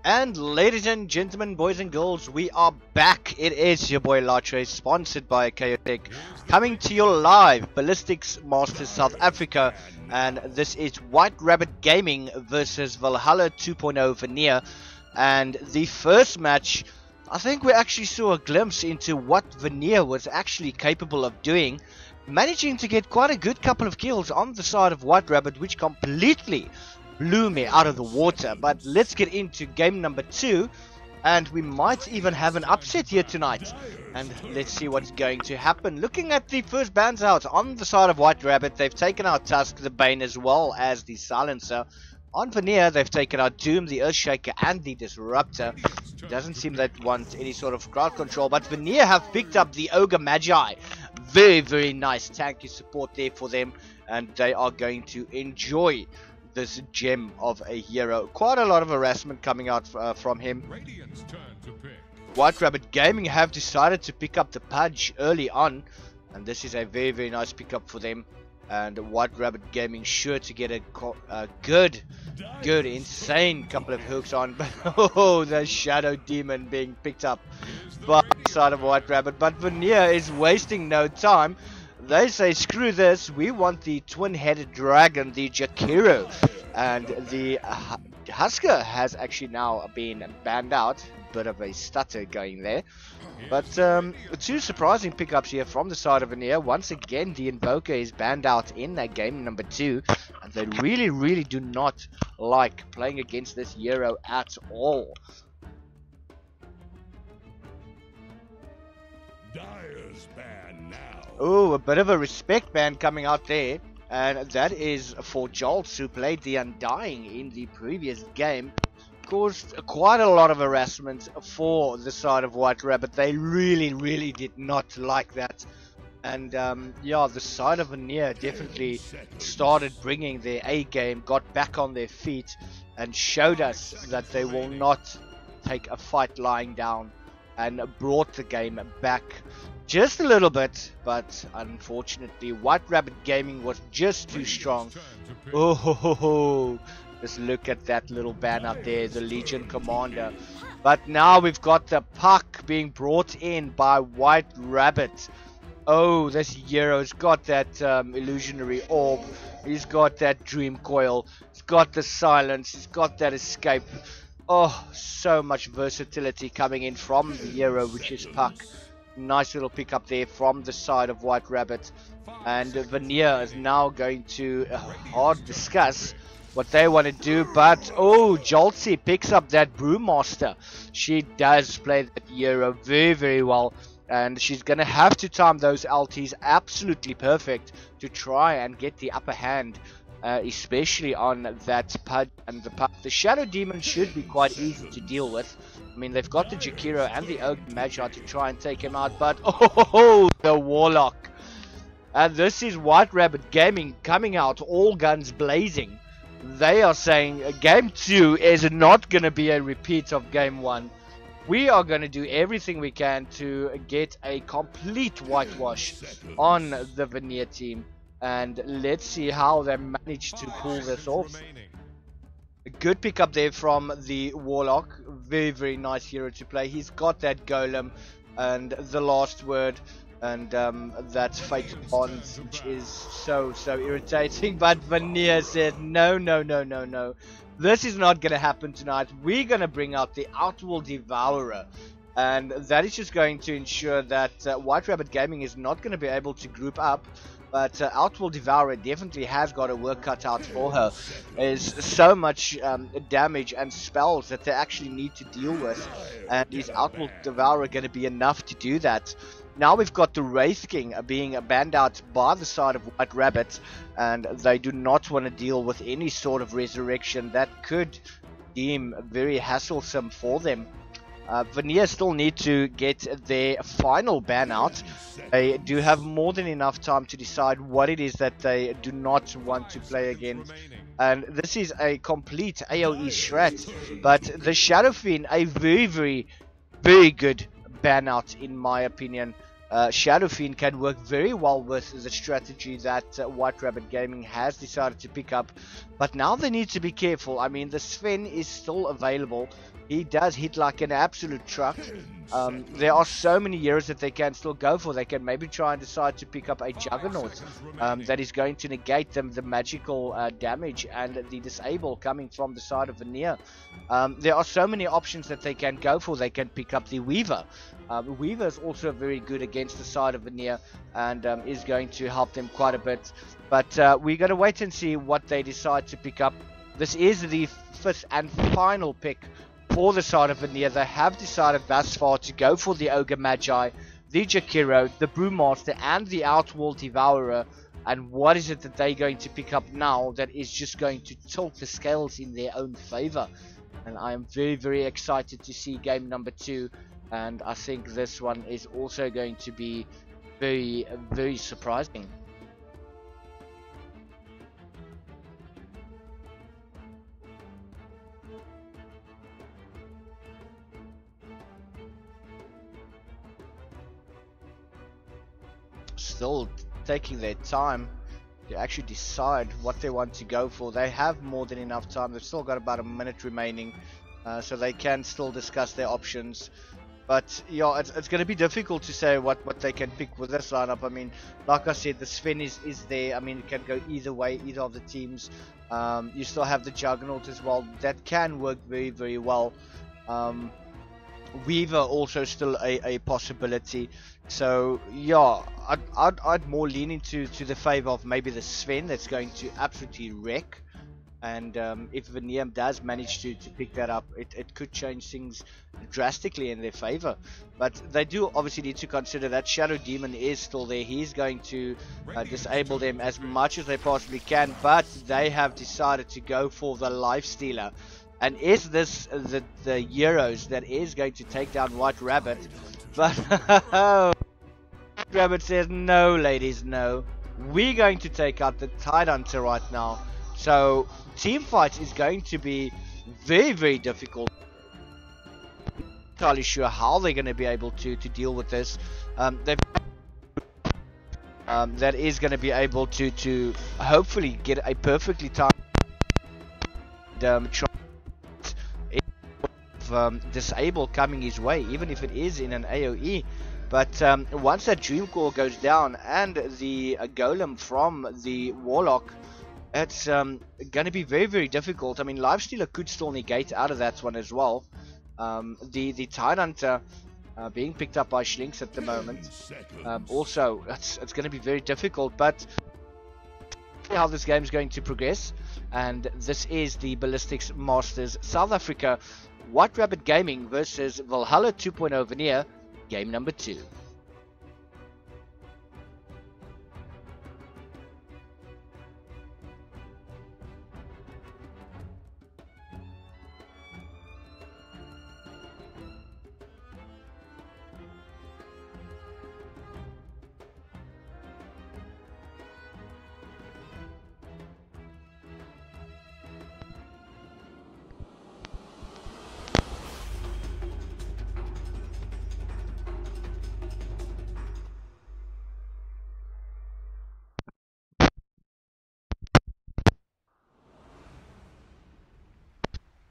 And ladies and gentlemen, boys and girls, we are back. It is your boy Latre, sponsored by Chaotic, coming to you live, Ballistix Masters South Africa, and this is White Rabbit Gaming versus Valhalla 2.0 Venere. And the first match, I think we actually saw a glimpse into what Venere was actually capable of doing, managing to get quite a good couple of kills on the side of White Rabbit, which completely blew me out of the water. But let's get into game number 2, and we might even have an upset here tonight, and let's see what's going to happen. Looking at the first bans out on the side of White Rabbit, they've taken out Tusk, the Bane, as well as the Silencer. On Venere, they've taken out Doom, the Earthshaker, and the Disruptor. Doesn't seem they want any sort of crowd control, but Venere have picked up the Ogre Magi. Very nice tanky support there for them, and they are going to enjoy this gem of a hero. Quite a lot of harassment coming out from him. White Rabbit Gaming have decided to pick up the Pudge early on, and this is a very nice pickup for them. And White Rabbit Gaming sure to get a good, insane couple of hooks on. But oh, the Shadow Demon being picked up by the side of White Rabbit. But Venere is wasting no time. They say, screw this, we want the twin-headed dragon, the Jakiro. And the Husker has actually now been banned out. Bit of a stutter going there. But two surprising pickups here from the side of Venere. Once again, the Invoker is banned out in game number 2. And they really do not like playing against this hero at all. Dyer's ban now. Oh, a bit of a respect ban coming out there, and that is for Jolts, who played the Undying in the previous game. Caused quite a lot of harassment for the side of White Rabbit. They really did not like that. And yeah, the side of Venere definitely started bringing their A game, got back on their feet, and showed us that they will not take a fight lying down, and brought the game back just a little bit. But unfortunately, White Rabbit Gaming was just too strong. Oh ho ho ho. Just look at that little ban up there, the Legion Commander. But now we've got the Puck being brought in by White Rabbit. Oh, this hero's got that illusionary orb. He's got that dream coil. He's got the silence. He's got that escape. Oh, so much versatility coming in from the hero, which is Puck. Nice little pickup there from the side of White Rabbit. And Venere is now going to hard discuss what they want to do. But oh, Joltsy picks up that Brewmaster. She does play that hero very well, and she's gonna have to time those LTs absolutely perfect to try and get the upper hand, especially on that Pud and the Pud. The Shadow Demon should be quite easy to deal with. I mean, they've got the Jakiro and the Ogre Magi to try and take him out, but oh, the Warlock. And this is White Rabbit Gaming coming out all guns blazing. They are saying game 2 is not going to be a repeat of game 1. We are going to do everything we can to get a complete whitewash on the Venere team. And let's see how they manage to pull this off. A good pickup there from the Warlock. Very nice hero to play. He's got that Golem and the last word. And that's Fate Bonds, which is so irritating. But Venere said, no. This is not going to happen tonight. We're going to bring out the Outworld Devourer. And that is just going to ensure that White Rabbit Gaming is not going to be able to group up. But Outworld Devourer definitely has got a work cut out for her. There's so much damage and spells that they actually need to deal with. And is Outworld Devourer going to be enough to do that? Now we've got the Wraith King being banned out by the side of White Rabbit, and they do not want to deal with any sort of resurrection that could deem very hasslesome for them. Venere still need to get their final ban out. They do have more than enough time to decide what it is that they do not want to play again. And this is a complete AoE strat, but the Shadow Fiend, a very good ban out in my opinion. Shadow Fiend can work very well with the strategy that White Rabbit Gaming has decided to pick up. But now they need to be careful. I mean, the Sven is still available. He does hit like an absolute truck. There are so many heroes that they can still go for. They can maybe try and decide to pick up a Juggernaut that is going to negate them the magical damage and the disable coming from the side of Venere. There are so many options that they can go for. They can pick up the Weaver. Weaver is also very good against the side of Venere and is going to help them quite a bit. But we're going to wait and see what they decide to pick up. This is the fifth and final pick for the side of Venere. They have decided thus far to go for the Ogre Magi, the Jakiro, the Brewmaster, and the Outworld Devourer. And what is it that they're going to pick up now that is just going to tilt the scales in their own favor? And I am very, very excited to see game number 2. And I think this one is also going to be very, very surprising. Still taking their time to actually decide what they want to go for. They have more than enough time. They've still got about a minute remaining, so they can still discuss their options. But yeah, it's going to be difficult to say what they can pick with this lineup. I mean, like I said, the Sven is there. I mean, it can go either way, either of the teams. You still have the Juggernaut as well. That can work very, very well. Weaver also still a possibility. So yeah, I'd more lean into the favor of maybe the Sven that's going to absolutely wreck. And if Venere does manage to pick that up, it could change things drastically in their favor. But they do obviously need to consider that Shadow Demon is still there. He's going to disable them as much as they possibly can. But they have decided to go for the Lifestealer. And is this the Euros that is going to take down White Rabbit? But White Rabbit says no, ladies, no. We're going to take out the Tidehunter right now. So team fight is going to be very, very difficult. Not entirely sure how they're going to be able to deal with this. That is going to be able to hopefully get a perfectly timed disable coming his way, even if it is in an AoE. But once that Dream Core goes down and the Golem from the Warlock, it's going to be very, very difficult. I mean, Lifestealer could still negate out of that one as well. The Tidehunter being picked up by Schlinks at the moment. Also, it's going to be very difficult, but see how this game is going to progress. And this is the Ballistix Masters South Africa White Rabbit Gaming versus Valhalla 2.0 Venere, game number 2.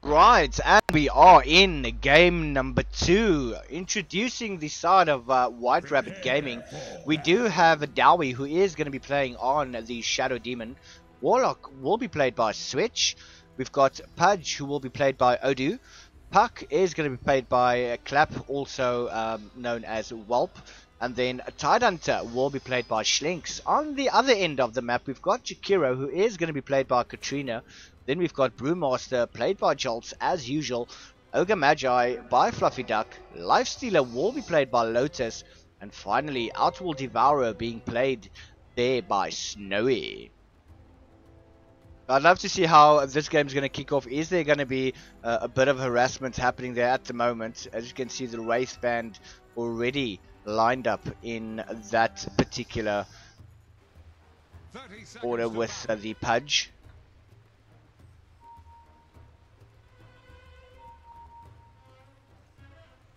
Right, and we are in game number 2. Introducing the side of White Rabbit Gaming, we do have a Dowie who is going to be playing on the Shadow Demon. Warlock will be played by Switch. We've got Pudge who will be played by Odu. Puck is going to be played by Clap, also known as Whelp. And then Tidehunter will be played by Schlinks. On the other end of the map, we've got Jakiro, who is going to be played by Katrina. Then we've got Brewmaster, played by Jolts, as usual. Ogre Magi by Fluffy Duck. Lifestealer will be played by Lotus. And finally, Outworld Devourer being played there by Snowy. I'd love to see how this game is going to kick off. Is there going to be a bit of harassment happening there at the moment? As you can see, the Wraith Band already lined up in that particular order with the Pudge.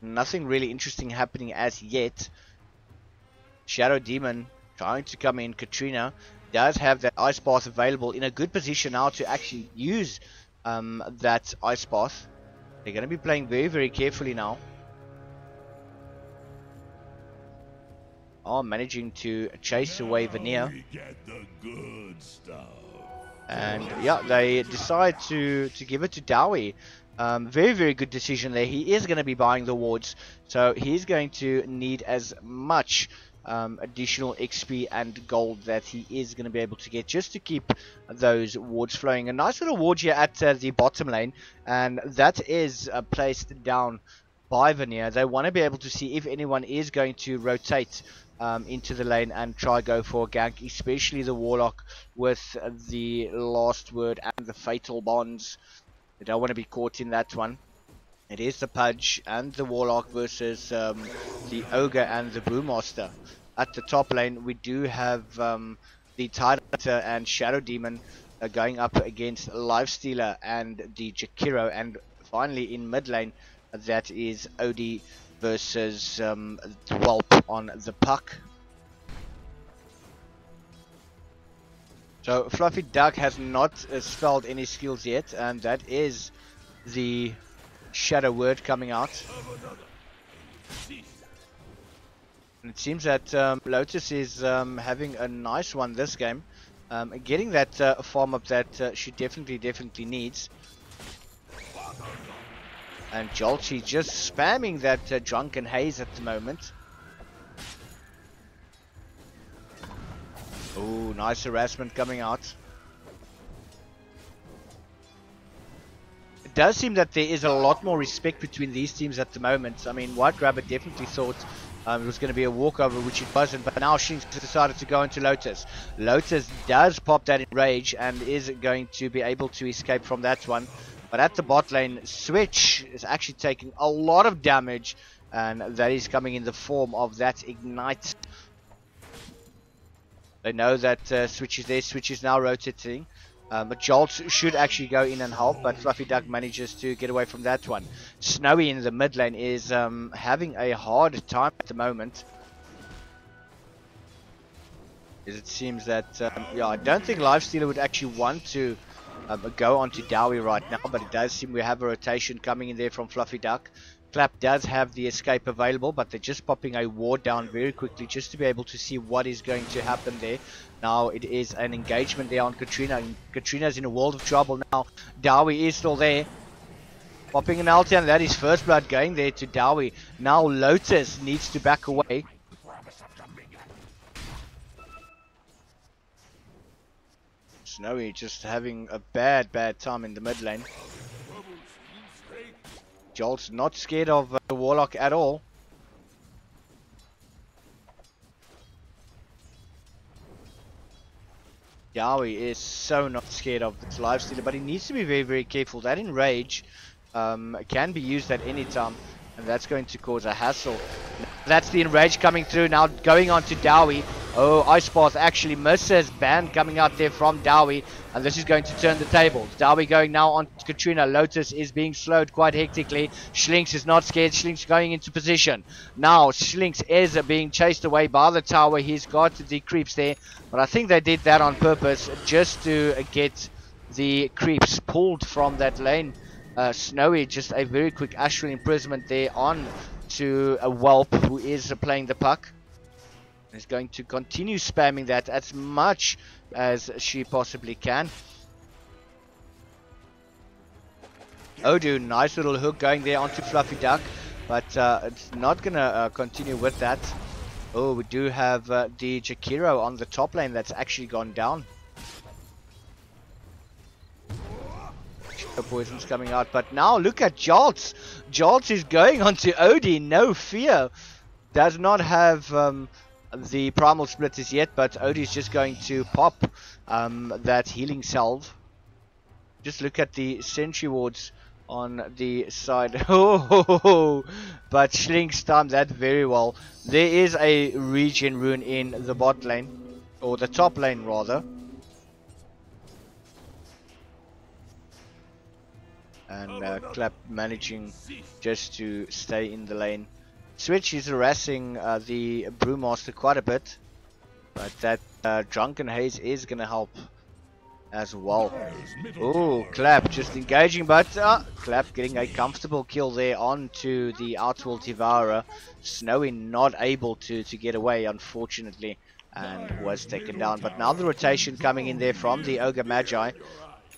Nothing really interesting happening as yet. Shadow Demon trying to come in. Katrina does have that Ice Bath available, in a good position now to actually use that Ice Bath. They're going to be playing very, very carefully now. Are managing to chase away Venere. We get the good stuff. And yeah, they decide to give it to Dowie. Very, very good decision there. He is going to be buying the wards, so he's going to need as much additional XP and gold that he is going to be able to get just to keep those wards flowing. A nice little ward here at the bottom lane, and that is placed down by Venere. They want to be able to see if anyone is going to rotate into the lane and try go for a gank, especially the Warlock with the last word and the fatal bonds. They don't want to be caught in that one. It is the Pudge and the Warlock versus the Ogre and the Brewmaster. At the top lane, we do have the Tide Hunter and Shadow Demon going up against Lifestealer and the Jakiro. And finally, in mid lane, that is Odie versus Whelp on the puck. So Fluffy Duck has not spelled any skills yet, and that is the shadow word coming out. And it seems that Lotus is having a nice one this game, getting that farm up that she definitely needs. And Jolchi just spamming that Drunken Haze at the moment. Oh, nice harassment coming out. It does seem that there is a lot more respect between these teams at the moment. I mean, White Rabbit definitely thought it was going to be a walkover, which it wasn't. But now Shinx decided to go into Lotus. Lotus does pop that in rage and is going to be able to escape from that one. But at the bot lane, Switch is actually taking a lot of damage, and that is coming in the form of that Ignite. They know that Switch is there. Switch is now rotating. But Jolt should actually go in and help, but Fluffy Duck manages to get away from that one. Snowy in the mid lane is having a hard time at the moment. As it seems that, yeah, I don't think Lifestealer would actually want to go onto Dowie right now, but it does seem we have a rotation coming in there from Fluffy Duck. Clap does have the escape available, but they're just popping a ward down very quickly just to be able to see what is going to happen there. Now it is an engagement there on Katrina. Katrina's in a world of trouble now. Dowie is still there. Popping an ulti, and that is first blood going there to Dowie. Now Lotus needs to back away. Snowy just having a bad time in the mid lane. Jolt's not scared of the Warlock at all. Dowie is so not scared of this Lifestealer, but he needs to be very careful. That Enrage can be used at any time, and that's going to cause a hassle. That's the Enrage coming through now, going on to Dowie. Oh, Ice Path actually misses. Ban coming out there from Dowie, and this is going to turn the tables. Dowie going now on to Katrina. Lotus is being slowed quite hectically. Schlinks is not scared. Schlinks going into position. Now Schlinks is being chased away by the tower. He's got the creeps there, but I think they did that on purpose just to get the creeps pulled from that lane. Snowy just a very quick astral imprisonment there on to a Whelp who is playing the puck. Is going to continue spamming that as much as she possibly can. Odu, nice little hook going there onto Fluffy Duck, but it's not gonna continue with that. Oh, we do have the Jakiro on the top lane that's actually gone down. Poison's coming out, but now look at Jolts. Jolts is going onto Odie, no fear. Does not have the primal splitters yet, but Odie's just going to pop that healing salve. Just look at the sentry wards on the side. Oh, but Schlinks timed that very well. There is a regen rune in the bot lane, or the top lane rather. And Clap managing just to stay in the lane. Switch is harassing the Brewmaster quite a bit, but that Drunken Haze is going to help. as well. Ooh, Clap just engaging, but Clap getting a comfortable kill there onto the Outworld Devourer. Snowy not able to get away, unfortunately, and was taken down. But now the rotation coming in there from the Ogre Magi.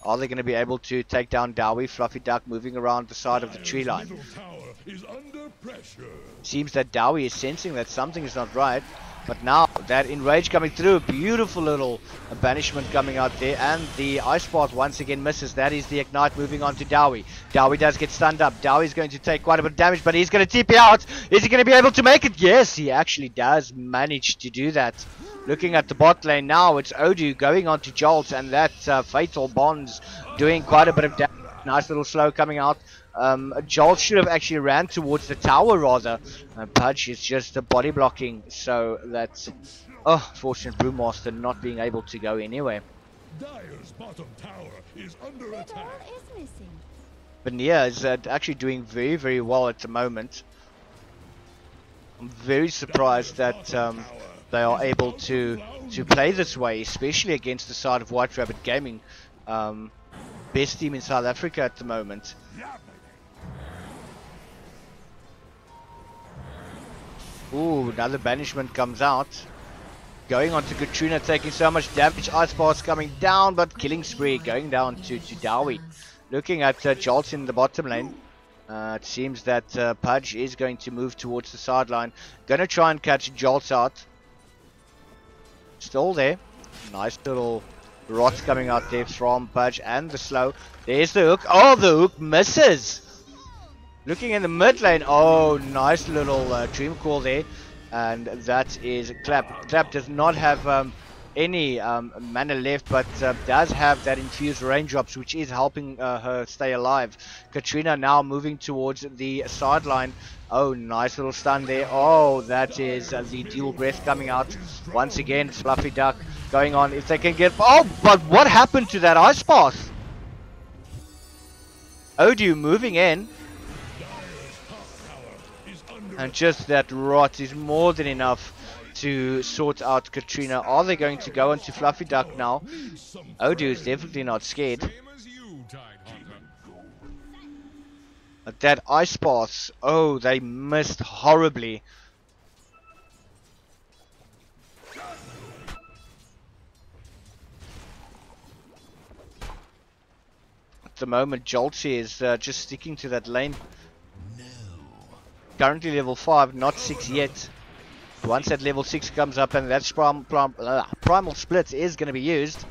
Are they going to be able to take down Dowie? Fluffy Duck moving around the side of the tree line. Seems that Dowie is sensing that something is not right. But now that enrage coming through, beautiful little banishment coming out there, and the ice path once again misses. That is the ignite moving on to Dowie. Dowie does get stunned up. Dowie's going to take quite a bit of damage, but he's going to TP out. Is he going to be able to make it? Yes, he actually does manage to do that. Looking at the bot lane now, it's Odu going on to Jolt, and that fatal bonds doing quite a bit of damage. Nice little slow coming out. Jolt should have actually ran towards the tower rather. Pudge is just body blocking, so that's fortunate Brewmaster not being able to go anywhere. Dire's bottom tower is under attack. Venere is actually doing very, very well at the moment. I'm very surprised that they are able to play this way, especially against the side of White Rabbit Gaming. Best team in South Africa at the moment. Ooh, another banishment comes out. Going on to Katrina, taking so much damage. Ice Pass coming down, but killing spree going down to Dowie. Looking at Jolt in the bottom lane. It seems that Pudge is going to move towards the sideline. Gonna try and catch Jolt out. Still there. Nice little rot coming out there from Pudge and the slow. There's the hook. Oh, the hook misses. Looking in the mid lane. Oh, nice little dream call there. And that is Clap. Clap does not have any mana left, but does have that infused raindrops, which is helping her stay alive. Katrina now moving towards the sideline. Oh, nice little stun there. Oh, that is the dual breath coming out. Once again, Fluffy Duck going on. If they can get... Oh, but what happened to that ice path? Odu moving in. And just that rot is more than enough to sort out Katrina. Are they going to go into Fluffy Duck now? Odu is definitely not scared. But that ice path, oh, they missed horribly. At the moment, Jolty is just sticking to that lane. Currently level 5, not 6 yet. Once that level 6 comes up and that primal split is going to be used,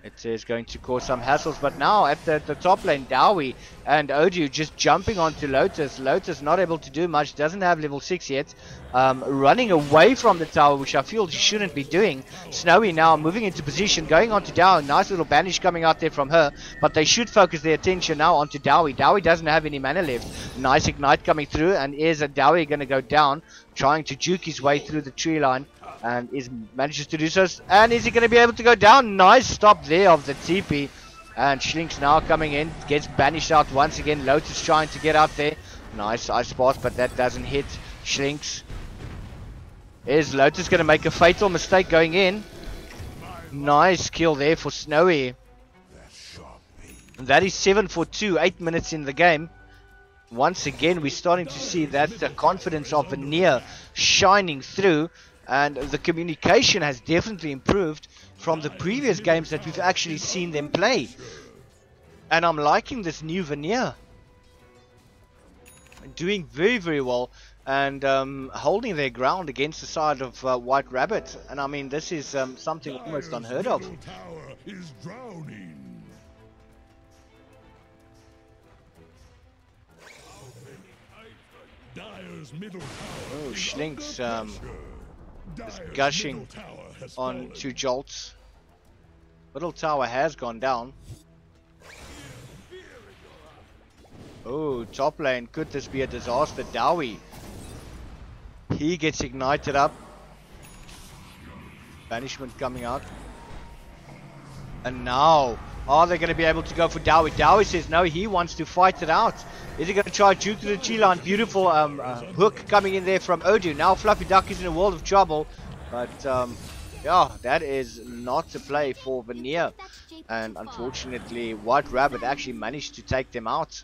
it is going to cause some hassles. But now at the top lane, Dowie and Odu just jumping onto Lotus. Lotus not able to do much, doesn't have level 6 yet. Running away from the tower, which I feel she shouldn't be doing. Snowy now moving into position, going onto Dowie. Nice little banish coming out there from her, but they should focus their attention now onto Dowie. Dowie doesn't have any mana left. Nice ignite coming through, and is a Dowie going to go down, trying to juke his way through the tree line, and manages to do so. And is he going to be able to go down? Nice stop there of the TP. And Schlink's now coming in, gets banished out once again. Lotus trying to get out there. Nice ice path, but that doesn't hit Schlink's. Is Lotus going to make a fatal mistake going in? Nice kill there for Snowy. And that is 7 for 2, 8 minutes in the game. Once again, we're starting to see that the confidence of Venere shining through. And the communication has definitely improved from the previous games that we've actually seen them play. And I'm liking this new Venere. Doing very, very well. And holding their ground against the side of White Rabbit. And I mean, this is something almost unheard of. Oh, Schlink's is gushing on 2 jolts. Middle tower has gone down. Oh, top lane, could this be a disaster? Dowie, he gets ignited up. Banishment coming out. And now, are they going to be able to go for Dowie? Dowie says no, he wants to fight it out. Is he going to try juke to the G line? Beautiful hook coming in there from Odu. Now Fluffy Duck is in a world of trouble. But Yeah, that is not a play for Venere. And unfortunately, White Rabbit actually managed to take them out.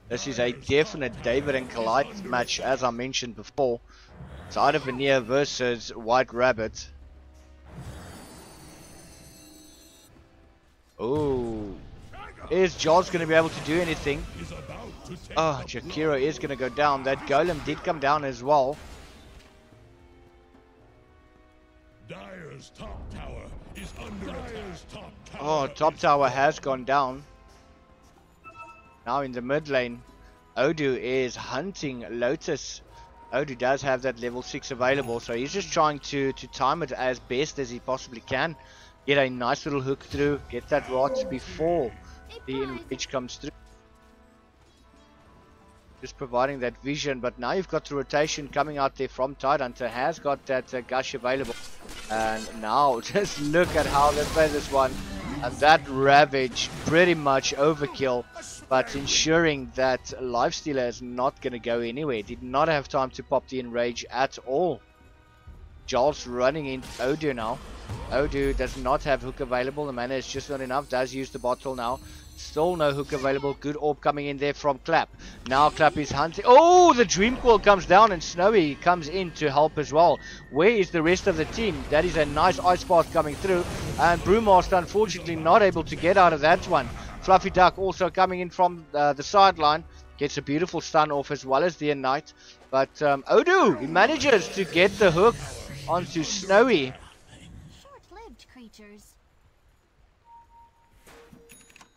This is a definite David and Goliath match, as I mentioned before. Side of Venere versus White Rabbit. Oh, is Jaws going to be able to do anything? Oh, Jakiro is going to go down. That golem did come down as well. Dyer's top tower is under attack. Oh, top tower has gone down. Now in the mid lane, Odu is hunting Lotus. Odu does have that level 6 available, so he's just trying to time it as best as he possibly can. Get a nice little hook through, get that rot before the enrage comes through. Just providing that vision, but now you've got the rotation coming out there from Tidehunter. Has got that gush available. And now just look at how they play this one. And that Ravage, pretty much overkill, but ensuring that Lifestealer is not going to go anywhere. Did not have time to pop the Enrage at all. Jolt's running in Odu now. Odu does not have hook available. The mana is just not enough. Does use the bottle now. Still no hook available. Good orb coming in there from Clap. Now Clap is hunting. Oh, the Dream Coil comes down and Snowy comes in to help as well. Where is the rest of the team? That is a nice ice path coming through. And Brewmaster unfortunately not able to get out of that one. Fluffy Duck also coming in from the sideline. Gets a beautiful stun off as well as the Ignite. But Odu, he manages to get the hook onto Snowy. Short-lived creatures.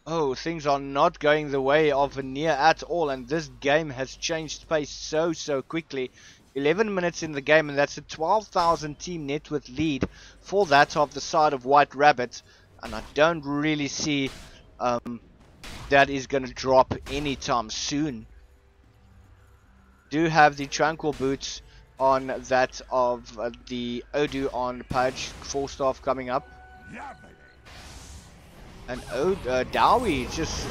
Oh, things are not going the way of Venere at all, and this game has changed pace so quickly. 11 minutes in the game, and that's a 12,000 team net worth lead for that of the side of White Rabbit, and I don't really see that is going to drop anytime soon. Do have the Tranquil Boots on that of the Odu on Pudge, 4-staff coming up. And Dowie just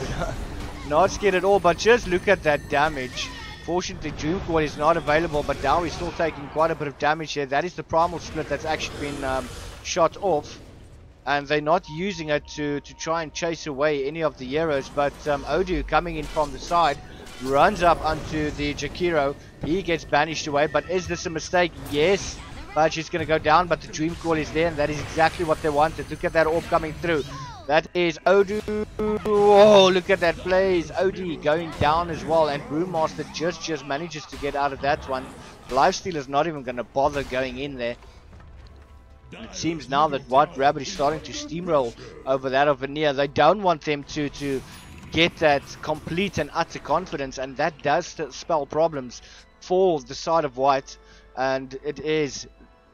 not scared at all, but just look at that damage. Fortunately, Dream Coil is not available, but Dowie's still taking quite a bit of damage here. That is the Primal Split that's actually been shot off. And they're not using it to try and chase away any of the heroes. But Odu coming in from the side, runs up onto the Jakiro. He gets banished away, but is this a mistake? Yes. Pudge is going to go down, but the Dream Coil is there, and that is exactly what they wanted. Look at that orb coming through. That is Odu. Oh, look at that plays. Odu going down as well. And Brewmaster just manages to get out of that one. Lifesteal is not even going to bother going in there. It seems now that White Rabbit is starting to steamroll over that of Venere. They don't want them to get that complete and utter confidence. And that does spell problems for the side of White. And it is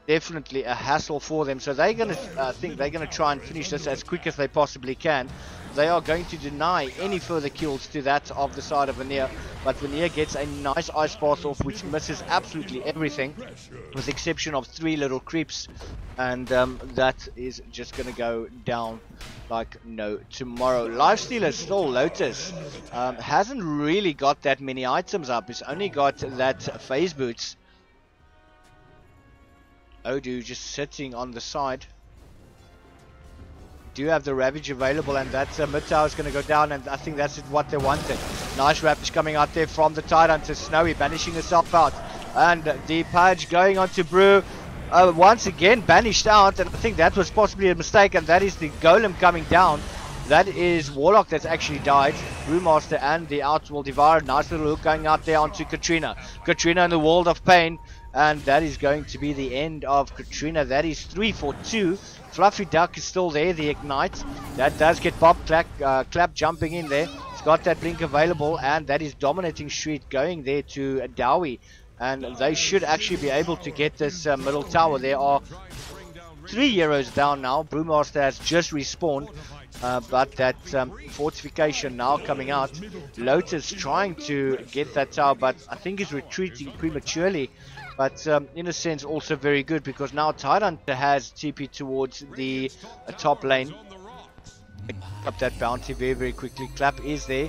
definitely a hassle for them, so they're going to think they're going to try and finish this as quick as they possibly can. They are going to deny any further kills to that of the side of Venere, but Venere gets a nice ice path off which misses absolutely everything with the exception of 3 little creeps, and that is just going to go down like no tomorrow. Lifestealer still Lotus hasn't really got that many items up. He's only got that phase boots. Odu just sitting on the side. Do have the Ravage available, and that mid tower is going to go down, and I think that's what they wanted. Nice Ravage coming out there from the Tidehunter. Snowy banishing herself out, and the Pudge going on to Brew. Once again banished out, and I think that was possibly a mistake, and that is the Golem coming down. That is Warlock that's actually died. Brewmaster and the Out will devour. Nice little hook going out there onto Katrina. Katrina in the World of Pain. And that is going to be the end of Katrina. That is 3 for 2. Fluffy Duck is still there. The Ignite. That does get Bob Clap jumping in there. He's got that blink available. And that is Dominating Street going there to Dowie. And they should actually be able to get this middle tower. There are 3 heroes down now. Brewmaster has just respawned. But that fortification now coming out. Lotus trying to get that tower, but I think he's retreating prematurely. But in a sense also very good, because now Tidehunter has TP towards the top lane. Pick up that bounty very quickly. Clap is there.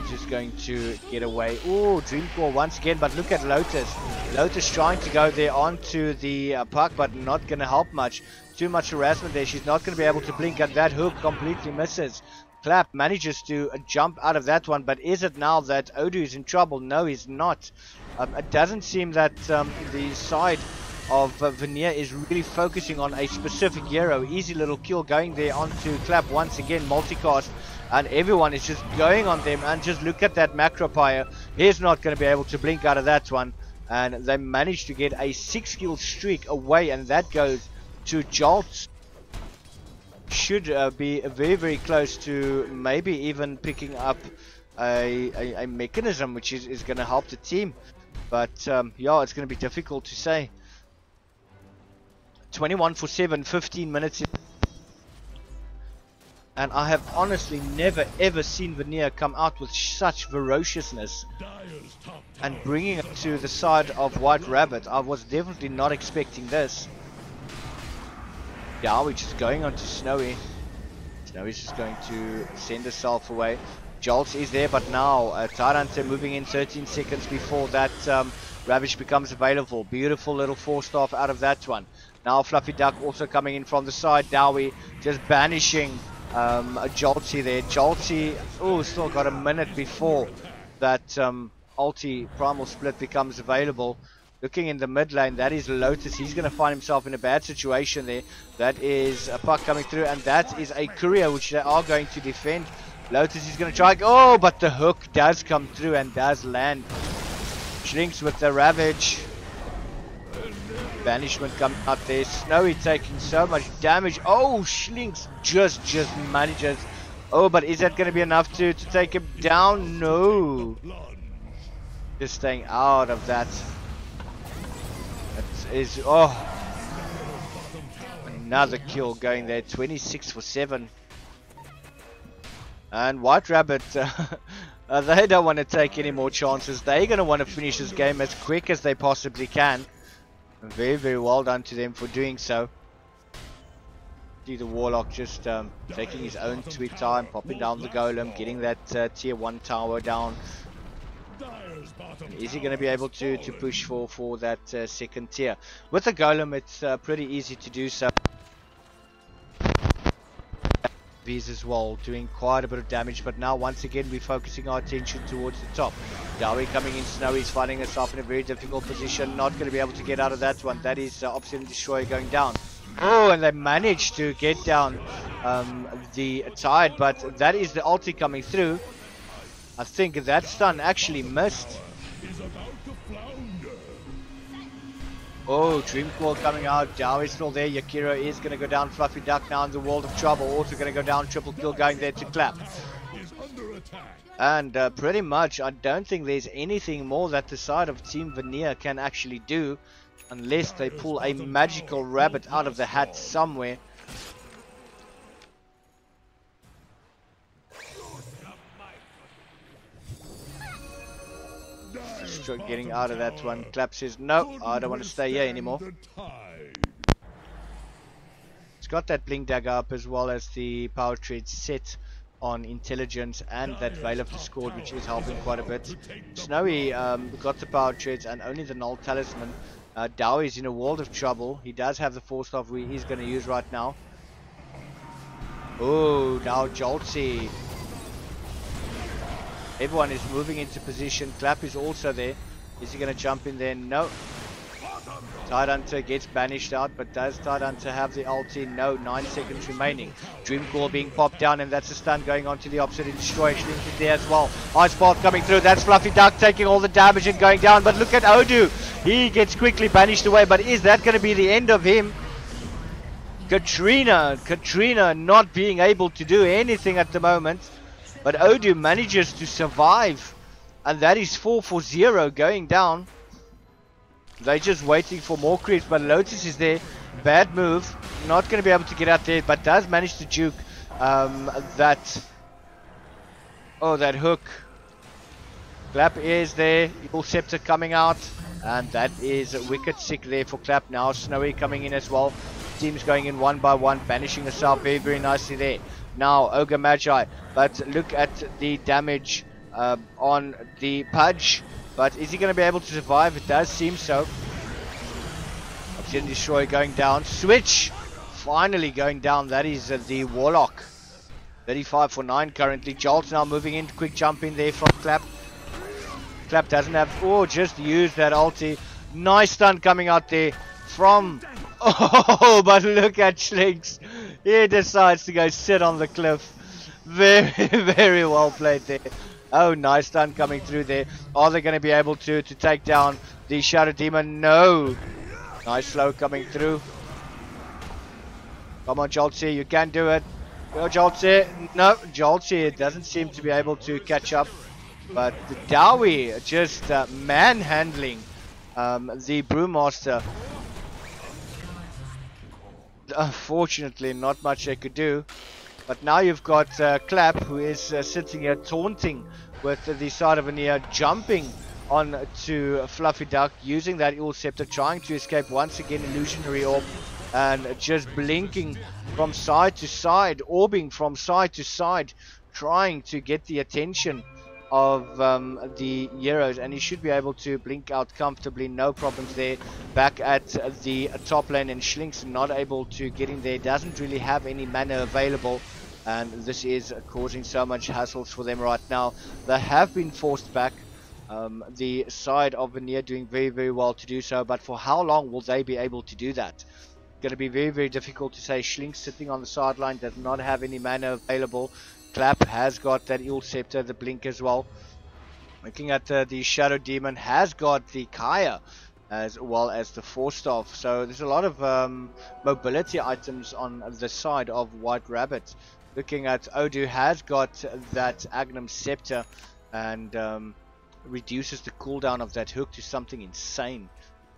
just going to get away. Oh, Dreamcore once again, but look at Lotus. Lotus trying to go there onto the puck, but not going to help much. Too much harassment there. She's not going to be able to blink, and that hook completely misses. Clap manages to jump out of that one, but is it now that Odu is in trouble? No, he's not. It doesn't seem that the side of Venere is really focusing on a specific hero. Easy little kill going there onto Clap once again, multicast, and everyone is just going on them. And just look at that Macropire. He's not going to be able to blink out of that one, and they managed to get a 6-kill streak away, and that goes to Jolt. Should be very, very close to maybe even picking up a mechanism which is going to help the team, but yeah, it's going to be difficult to say. 21 for 7, 15 minutes in. And I have honestly never ever seen Venere come out with such ferociousness and bringing it to the side of White Rabbit. I was definitely not expecting this. Yeah, we're just going on to Snowy. Snowy's just going to send herself away. Jolts is there, but now Tidehunter moving in 13 seconds before that Ravage becomes available. Beautiful little 4-star out of that one. Now Fluffy Duck also coming in from the side. Dowie just banishing Joltsy there. Joltsy, oh, still got a minute before that ulti primal split becomes available. Looking in the mid lane, that is Lotus. He's going to find himself in a bad situation there. That is a puck coming through, and that is a courier which they are going to defend. Lotus is going to try. Oh, but the hook does come through and does land. Shrinks with the Ravage. Banishment coming out there. Snowy taking so much damage. Oh, Schlinks just manages. Oh, but is that going to be enough to take him down? No. Just staying out of that. Is another kill going there. 26 for 7. And White Rabbit, they don't want to take any more chances. They're going to want to finish this game as quick as they possibly can. Very, very well done to them for doing so. See the Warlock just taking his own sweet time, popping down the Golem, getting that tier 1 tower down. Is he going to be able to push for that second tier? With the Golem, it's pretty easy to do so. These as well, doing quite a bit of damage, but now once again we're focusing our attention towards the top. Dowie coming in, Snowy's finding herself in a very difficult position, not going to be able to get out of that one. That is Obsidian Destroyer going down. Oh, and they managed to get down the Tide, but that is the ulti coming through. I think that stun actually missed. Oh, Dreamcore coming out. Dowie's still there. Yakira is going to go down. Fluffy Duck now in the world of trouble. Also going to go down. Triple kill going there to Clap. And pretty much, I don't think there's anything more that the side of Team Venere can actually do. Unless they pull a magical rabbit out of the hat somewhere. Getting out of that one. Clap says, no, I don't want to stay here anymore. It's got that Blink Dagger up as well as the Power Tread set on Intelligence and that Veil of Discord, which is helping quite a bit. Snowy got the Power Treads and only the Null Talisman. Dowie's in a world of trouble. He does have the 4-star he's going to use right now. Oh, now Joltsy. Everyone is moving into position. Clap is also there. Is he going to jump in there? No. Tidehunter gets banished out, but does Tidehunter have the ulti? No. 9 seconds remaining. Dreamcore being popped down, and that's a stun going on to the Obsidian Destroyer. Shlink is there as well. Ice Path coming through. That's Fluffy Duck taking all the damage and going down. But look at Odu. He gets quickly banished away, but is that going to be the end of him? Katrina not being able to do anything at the moment. But Odu manages to survive. And that is 4 for 0 going down. They're just waiting for more creeps. But Lotus is there. Bad move. Not going to be able to get out there. But does manage to juke that. Oh, that hook. Clap is there. Evil Scepter coming out. And that is wicked sick there for Clap now. Snowy coming in as well. Team's going in one by one. Banishing herself very, very nicely there. Now Ogre Magi, but look at the damage on the Pudge. But is he going to be able to survive? It does seem so. Obsidian Destroyer going down. Switch! Finally going down. That is the Warlock. 35 for 9 currently. Jolt's now moving in. Quick jump in there from Clap. Clap doesn't have... Oh, just used that ulti. Nice stun coming out there from... Oh, but look at Schlinks. He decides to go sit on the cliff. Very, very well played there. Oh, nice stun coming through there. Are they going to be able to take down the Shadow Demon? No. Nice slow coming through. Come on, Joltzy, you can do it. Go, Joltzy. No, Joltzy doesn't seem to be able to catch up. But the Dowie just manhandling the Brewmaster. Unfortunately, not much they could do. But now you've got Clap, who is sitting here taunting with the side of Venere, jumping on to Fluffy Duck, using that Eel Scepter, trying to escape once again Illusionary Orb, and just blinking from side to side, orbing from side to side, trying to get the attention of the heroes, and he should be able to blink out comfortably, no problems there. Back at the top lane, and Schlinks not able to get in there, doesn't really have any mana available, and this is causing so much hassles for them right now. They have been forced back, the side of Venere doing very, very well to do so, but for how long will they be able to do that? Going to be very, very difficult to say. Schlinks sitting on the sideline, does not have any mana available. Clap has got that Eel Scepter, the blink as well. Looking at the Shadow Demon, has got the Kaya as well as the Forstaff. So there's a lot of mobility items on the side of White Rabbit. Looking at Odu, has got that Agnum Scepter and reduces the cooldown of that hook to something insane.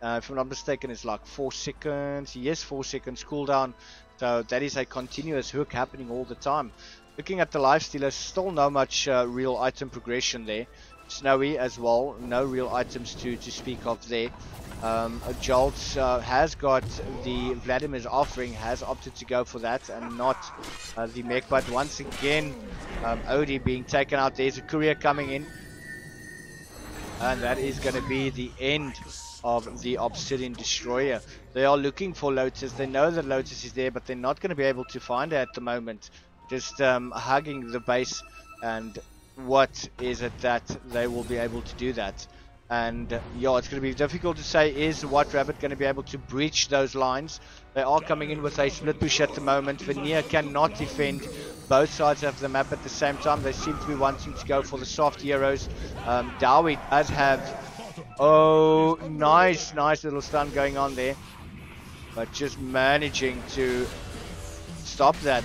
If I'm not mistaken, it's like 4 seconds. Yes, 4 seconds cooldown. So that is a continuous hook happening all the time. Looking at the Lifestealer, still no much real item progression there. Snowy as well, no real items to speak of there. Jolts has got the Vladimir's offering, has opted to go for that and not the mech. But once again, Odie being taken out. There's a courier coming in. And that is going to be the end of the Obsidian Destroyer. They are looking for Lotus. They know that Lotus is there, but they're not going to be able to find her at the moment. Just hugging the base, and what is it that they will be able to do that? And yeah, it's going to be difficult to say, is White Rabbit going to be able to breach those lines? They are coming in with a split push at the moment. Venere cannot defend both sides of the map at the same time. They seem to be wanting to go for the soft heroes. Dowie does have, oh, nice little stun going on there, but just managing to stop that.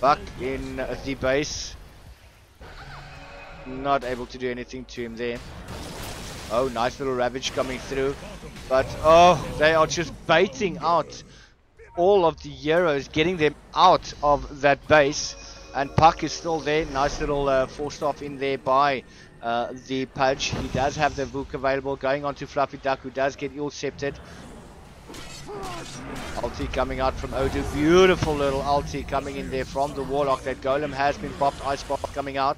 Buck in the base, not able to do anything to him there. Oh, nice little Ravage coming through, but oh, they are just baiting out all of the heroes, getting them out of that base. And Puck is still there. Nice little Forstaff in there by the Pudge. He does have the Vuk available, going on to Fluffy Duck, who does get Eel Sceptered. Ulti coming out from Odu. Beautiful little ulti coming in there from the Warlock. That Golem has been popped. Ice Pop coming out.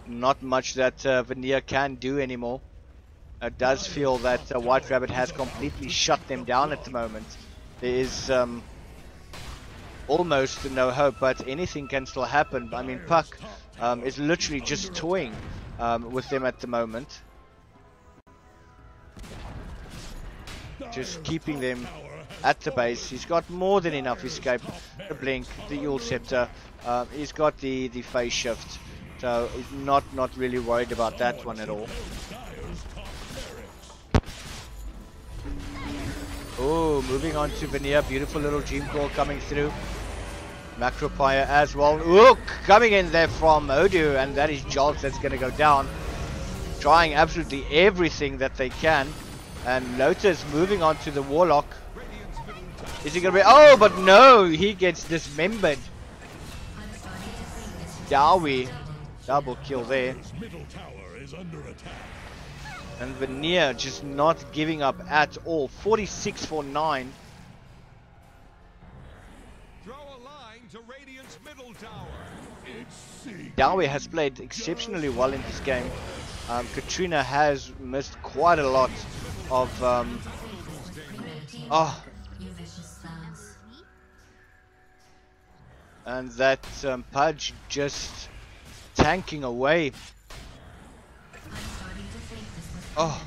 Not much that Venere can do anymore. It does feel that White Rabbit has completely shut them down at the moment. There is almost no hope, but anything can still happen. I mean, Puck is literally just toying with them at the moment. Just keeping them at the base. He's got more than enough escape. The blink, the Eel Scepter. He's got the phase shift. So he's not really worried about that one at all. Oh, moving on to Venere. Beautiful little Dream Call coming through. Macropire as well. Look, coming in there from Odu, and that is Jolt that's going to go down. Trying absolutely everything that they can. And Lotus moving on to the Warlock. Is he going to be... Oh, but no! He gets dismembered. Dowie. Double kill there. And Venere just not giving up at all. 46 for 9. Draw a line to Radiant's middle tower. Dowie has played exceptionally well in this game. Katrina has missed quite a lot of and that Pudge just tanking away. Oh.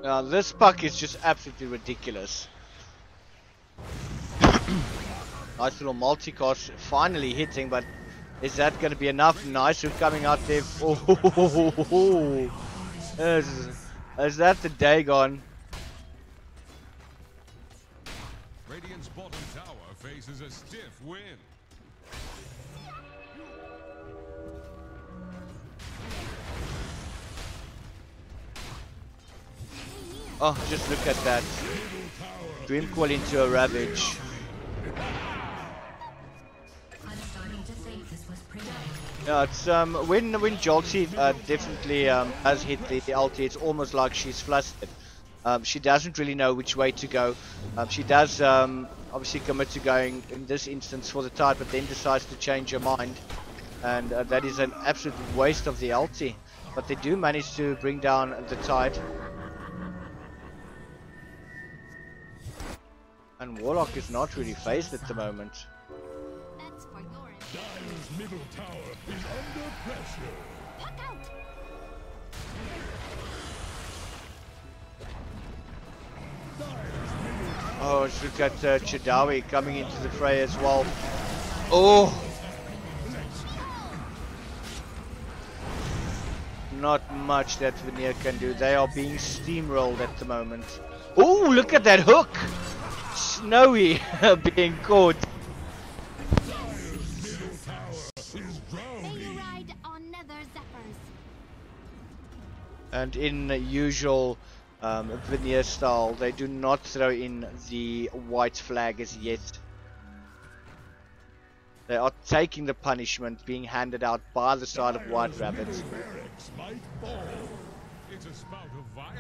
Now this puck is just absolutely ridiculous. Nice little multicast finally hitting, but is that going to be enough? Nice hook coming out there. Oh, is that the day gone? Radiant's bottom tower faces a stiff win. Oh, just look at that. Dream Call into a Ravage. Yeah, it's when Jolty definitely has hit the ulti, it's almost like she's flustered. She doesn't really know which way to go. She does obviously commit to going in this instance for the tide, but then decides to change her mind, and that is an absolute waste of the ulti. But they do manage to bring down the tide. And Warlock is not really phased at the moment. That's for your Dire's middle tower is under pressure. Puck out. Oh, let's look at Chadawi coming into the fray as well. Oh! Not much that Venere can do. They are being steamrolled at the moment. Oh, look at that hook! Snowy being caught. May you ride on nether zappers. And in usual Venere style, they do not throw in the white flag as yet. They are taking the punishment being handed out by the side of White Rabbit. It's a spout of violence.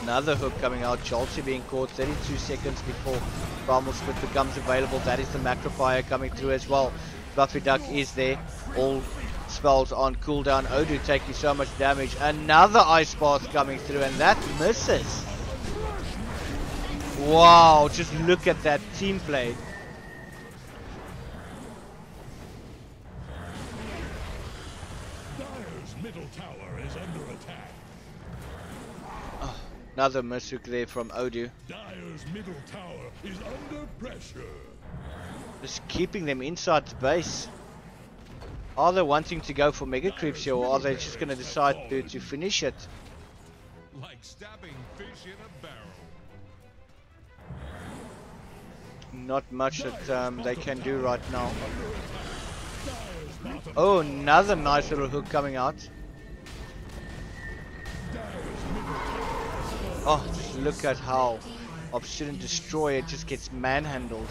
Another hook coming out, Jolty being caught 32 seconds before Primal Split becomes available. That is the Macrophire coming through as well. Buffy Duck is there. All spells on cooldown. Odu taking so much damage. Another Ice Path coming through, and that misses. Wow, just look at that team play. Dire's middle tower is under attack. Another mishook there from Odu. Dire's middle tower is under pressure. Just keeping them inside the base. Are they wanting to go for mega creeps here, or are they just going to decide to finish it? Like stabbing fish in a barrel. Not much that they can do right now. Oh, another nice little hook coming out. Oh, just look at how Obsidian Destroyer just gets manhandled.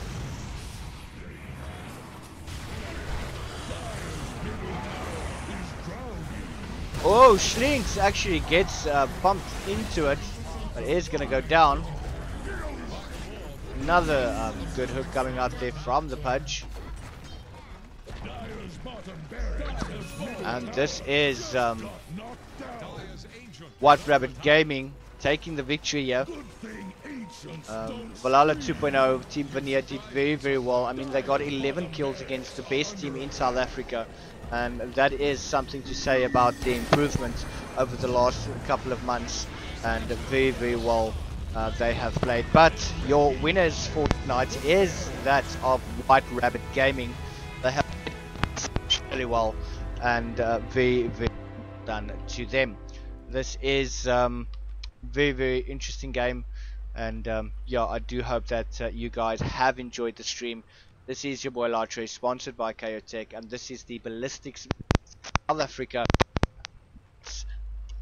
Oh, Schlinks actually gets bumped into it, but it is going to go down. Another good hook coming out there from the Pudge. And this is White Rabbit Gaming taking the victory here. Valhalla 2.0 Team Venere did very, very well. I mean, they got 11 kills against the best team in South Africa, and that is something to say about the improvement over the last couple of months, and very, very well they have played. But your winners for tonight is that of White Rabbit Gaming. They have played really well, and very, very done to them. This is very, very interesting game, and yeah, I do hope that you guys have enjoyed the stream. This is your boy Latre, sponsored by Chaotech, and this is the Ballistix South Africa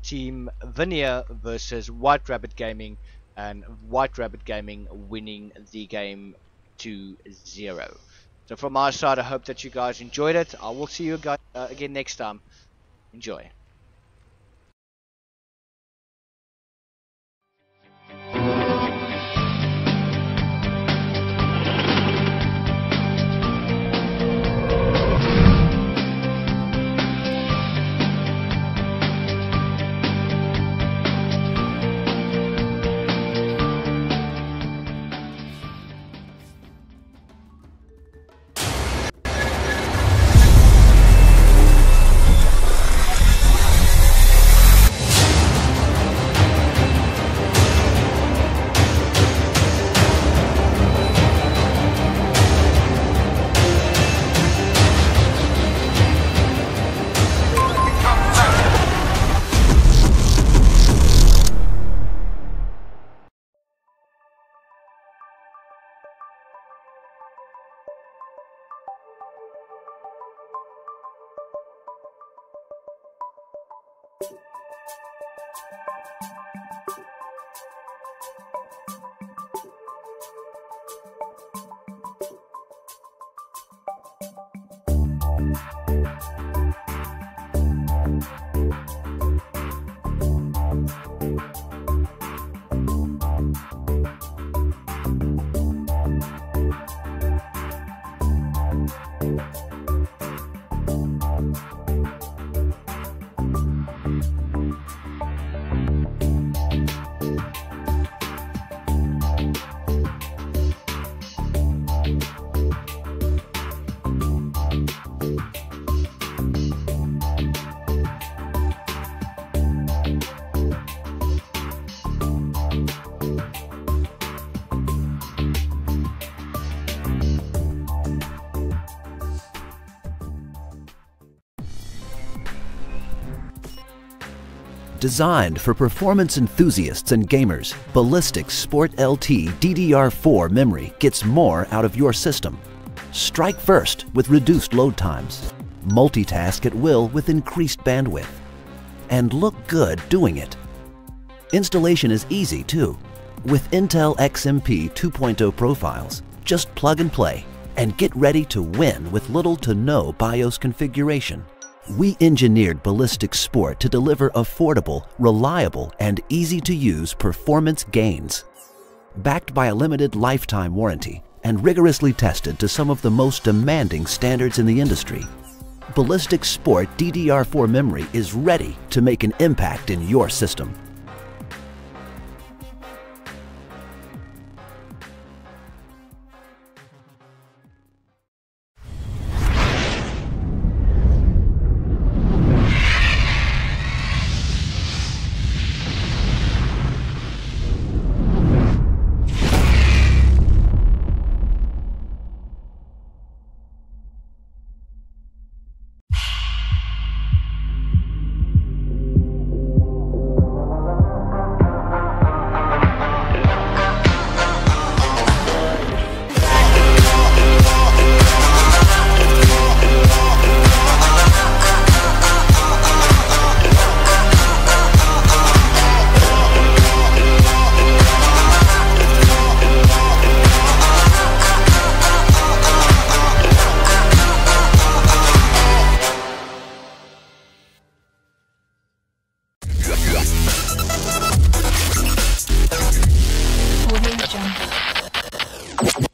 Team Venere versus White Rabbit Gaming, and White Rabbit Gaming winning the game 2-0. So from my side, I hope that you guys enjoyed it. I will see you guys again next time. Enjoy. Designed for performance enthusiasts and gamers, Ballistix Sport LT DDR4 memory gets more out of your system. Strike first with reduced load times. Multitask at will with increased bandwidth. And look good doing it. Installation is easy too. With Intel XMP 2.0 profiles, just plug and play and get ready to win with little to no BIOS configuration. We engineered Ballistix Sport to deliver affordable, reliable, and easy-to-use performance gains. Backed by a limited lifetime warranty and rigorously tested to some of the most demanding standards in the industry, Ballistix Sport DDR4 memory is ready to make an impact in your system. Audio Jungle.